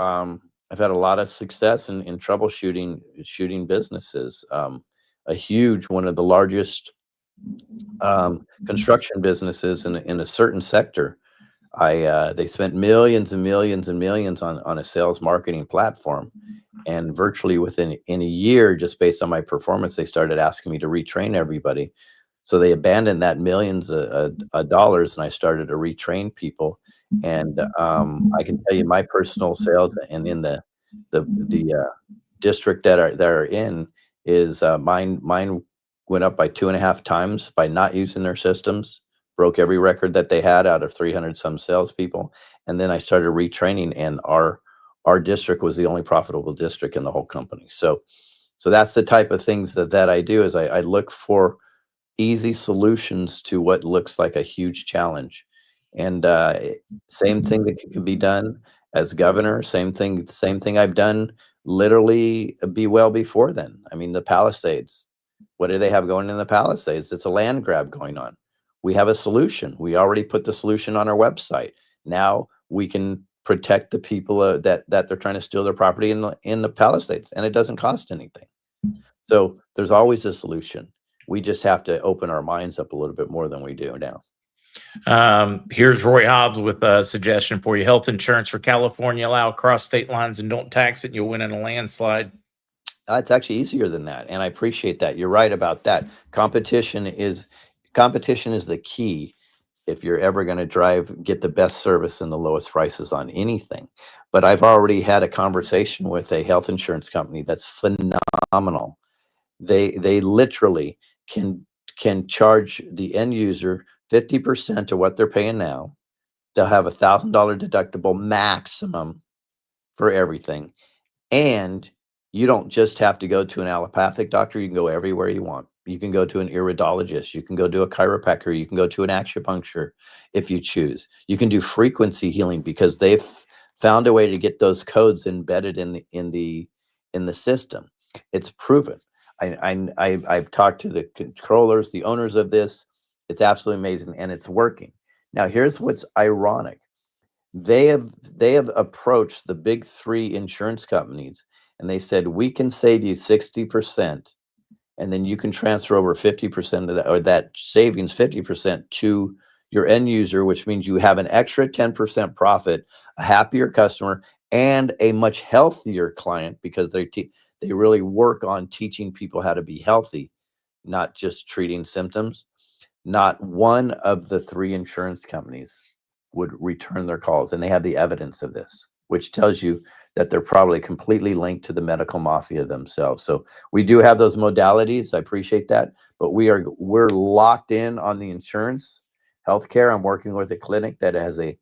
I've had a lot of success in shooting businesses. A huge, one of the largest construction businesses in a certain sector. They spent millions and millions and millions on a sales marketing platform, and virtually in a year, just based on my performance, they started asking me to retrain everybody. So they abandoned that millions of dollars, and I started to retrain people. And I can tell you my personal sales, and in the district that are in, is mine went up by 2.5 times by not using their systems, broke every record that they had out of 300 some salespeople. And then I started retraining, and our district was the only profitable district in the whole company. So that's the type of things that I do, is I look for easy solutions to what looks like a huge challenge. And same thing that can be done as governor, same thing I've done literally well before then. I mean, the Palisades, what do they have going in the Palisades? It's a land grab going on. We have a solution. We already put the solution on our website. Now we can protect the people that they're trying to steal their property in the Palisades, and it doesn't cost anything. So there's always a solution. We just have to open our minds up a little bit more than we do now. Here's Roy Hobbs with a suggestion for you. Health insurance for California, allow across state lines and don't tax it, and you'll win in a landslide. It's actually easier than that, and I appreciate that. You're right about that. Competition is the key if you're ever going to get the best service and the lowest prices on anything. But I've already had a conversation with a health insurance company that's phenomenal. They literally can charge the end user 50% of what they're paying now. They'll have $1,000 deductible maximum for everything. And you don't just have to go to an allopathic doctor. You can go everywhere you want. You can go to an iridologist. You can go to a chiropractor. You can go to an acupuncture if you choose. You can do frequency healing because they've found a way to get those codes embedded in the system. It's proven. I've talked to the controllers, the owners of this. It's absolutely amazing, and it's working. Now, here's what's ironic. They have approached the big three insurance companies, and they said, we can save you 60%, and then you can transfer over 50% of that, or that savings 50% to your end user, which means you have an extra 10% profit, a happier customer, and a much healthier client, because they really work on teaching people how to be healthy, not just treating symptoms. Not one of the three insurance companies would return their calls, and they have the evidence of this, which tells you that they're probably completely linked to the medical mafia themselves. So we do have those modalities. I appreciate that, but we're locked in on the insurance healthcare. I'm working with a clinic that has a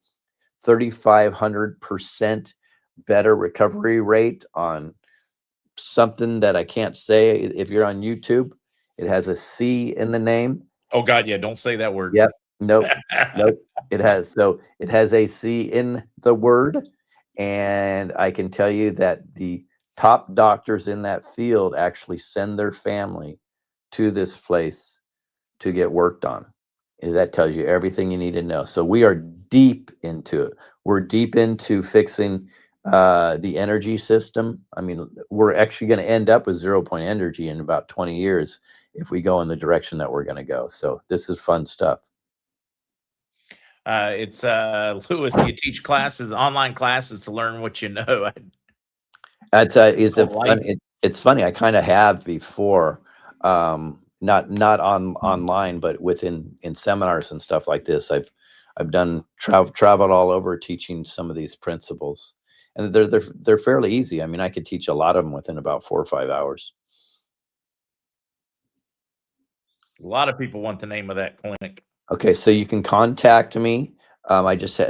3,500% better recovery rate on something that I can't say. If you're on YouTube, it has a C in the name. Oh God, yeah, don't say that word. Yep. Nope. Nope. It has a C in the word. And I can tell you that the top doctors in that field actually send their family to this place to get worked on. And that tells you everything you need to know. So we are deep into it. We're deep into fixing the energy system. I mean, we're actually going to end up with 0 point energy in about 20 years if we go in the direction that we're going to go. So this is fun stuff. It's Lewis. Do you teach classes, online classes, to learn what you know? Life. It's funny. I kind of have before, not online, but in seminars and stuff like this. I've done traveled all over teaching some of these principles, and they're fairly easy. I mean, I could teach a lot of them within about 4 or 5 hours. A lot of people want the name of that clinic. Okay, so you can contact me. I just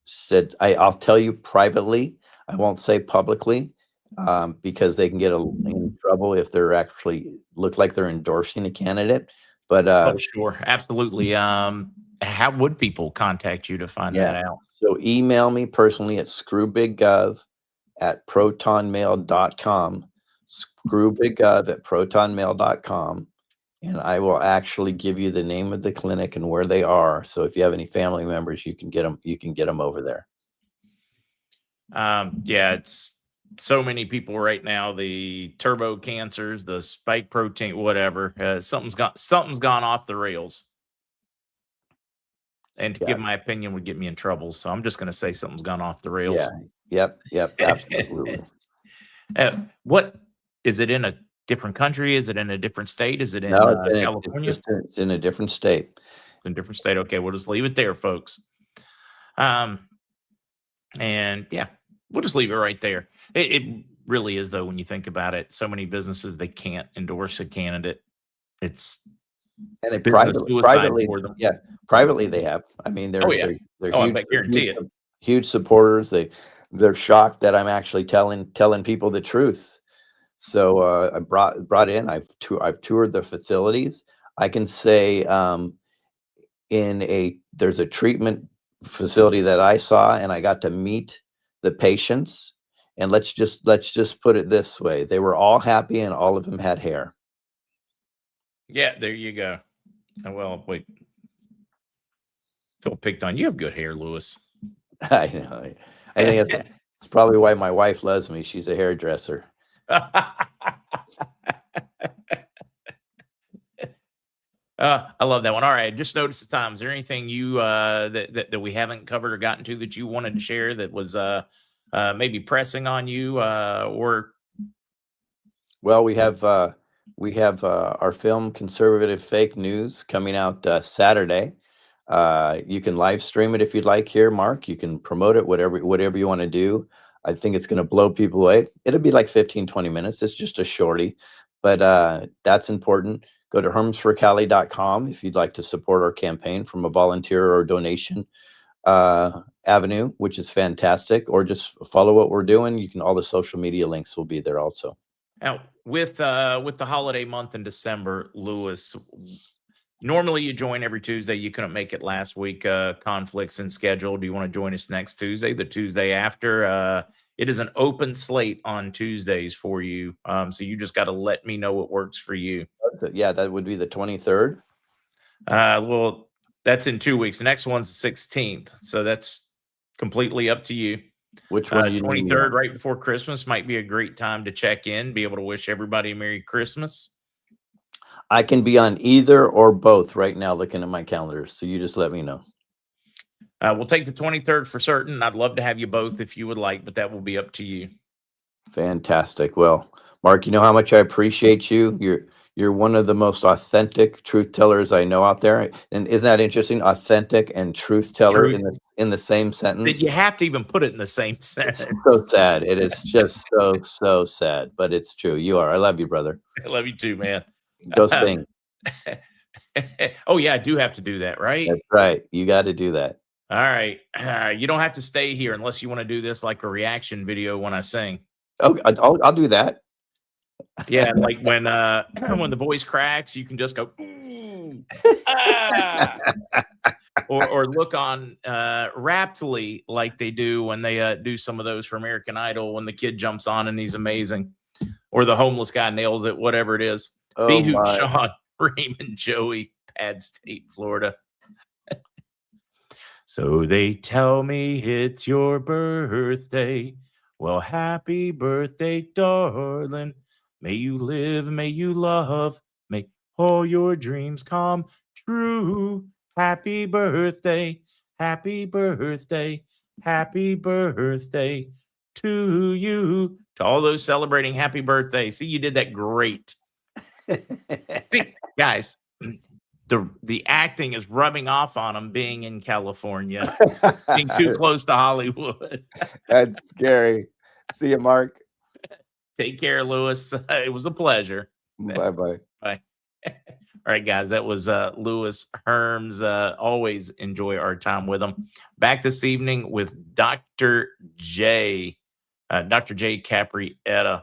said I'll tell you privately. I won't say publicly, because they can get in trouble if they're actually look like they're endorsing a candidate. But Oh, sure, absolutely. How would people contact you to find yeah, that out? so email me personally at screwbiggov@protonmail.com, screwbiggov@protonmail.com, and I will actually give you the name of the clinic and where they are. So if you have any family members, you can get them over there. Yeah, it's so many people right now. The turbo cancers, the spike protein, whatever. Something's gone off the rails. And to Yeah. give my opinion would get me in trouble, so I'm just going to say something's gone off the rails. Yeah. Yep. Absolutely. What is it in a different country? Is it in a different state? Is it in No, California? it's in a different state. It's in a different state. Okay, we'll just leave it there, folks. And yeah, we'll just leave it right there. It really is, though, when you think about it. So many businesses, they can't endorse a candidate. It's And they business suicide for them. yeah, privately they have. I mean, Oh yeah. they're Oh, I huge, guarantee it. huge supporters. They're shocked that I'm actually telling people the truth. So I brought in. I've toured the facilities. I can say, there's a treatment facility that I saw, and I got to meet the patients. And let's just put it this way: they were all happy, and all of them had hair. Yeah, there you go. Oh, well, wait. Feel picked on. You have good hair, Lewis. I know. I think it's probably why my wife loves me. She's a hairdresser. I love that one. All right, just notice the time. Is there anything you that we haven't covered or gotten to that you wanted to share that was maybe pressing on you or? Well, we have our film Conservative Fake News coming out Saturday. You can live stream it if you'd like here, Mark. You can promote it, whatever you want to do. I think it's going to blow people away. It'll be like 15, 20 minutes. It's just a shorty, but that's important. Go to hermsforcali.com if you'd like to support our campaign from a volunteer or donation avenue, which is fantastic, or just follow what we're doing. You can, all the social media links will be there also. Now, with the holiday month in December, Lewis, normally you join every Tuesday. You couldn't make it last week. Conflicts in schedule. Do you want to join us next Tuesday, the Tuesday after? It is an open slate on Tuesdays for you. So you just got to let me know what works for you. Yeah, that would be the 23rd. Well, that's in 2 weeks. The next one's the 16th. So that's completely up to you. Which one? 23rd, right before Christmas, might be a great time to check in, be able to wish everybody a Merry Christmas. I can be on either or both right now looking at my calendar. So you just let me know. We'll take the 23rd for certain. I'd love to have you both if you would like, but that will be up to you. Fantastic. Well, Mark, you know how much I appreciate you. You're one of the most authentic truth tellers I know out there. And isn't that interesting? Authentic and truth teller in the same sentence. You have to even put it in the same sentence. It's so sad. It is just so sad, but it's true. You are. I love you, brother. I love you too, man. Go sing. Oh yeah, I do have to do that, right? That's right. You got to do that. All right. You don't have to stay here unless you want to do this like a reaction video when I sing. Oh, I'll do that. Yeah, like when the voice cracks, you can just go ooh, ah! or look on Raptly like they do when they do some of those for American Idol when the kid jumps on and he's amazing, or the homeless guy nails it, whatever it is. Oh, Behoot, Sean, Raymond, Joey, Pad State, Florida. So they tell me it's your birthday. Well, happy birthday, darling. May you live, may you love, may all your dreams come true. Happy birthday, happy birthday, happy birthday to you. To all those celebrating happy birthday. See, you did that great. See, guys, the acting is rubbing off on them being in California, being too close to Hollywood. That's scary. See you, Mark. Take care, Lewis. It was a pleasure. Bye-bye. Bye. All right, guys. That was Lewis Herms. Always enjoy our time with him. Back this evening with Dr. J. Dr. J. Caprietta.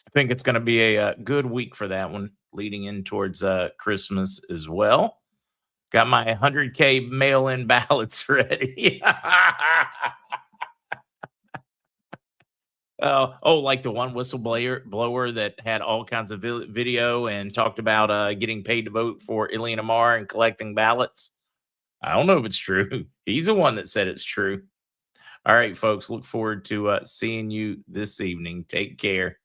I think it's going to be a good week for that one, leading in towards Christmas as well. Got my 100K mail-in ballots ready. Like the one whistleblower that had all kinds of video and talked about getting paid to vote for Ilhan Omar and collecting ballots. I don't know if it's true. He's the one that said it's true. All right, folks. Look forward to seeing you this evening. Take care.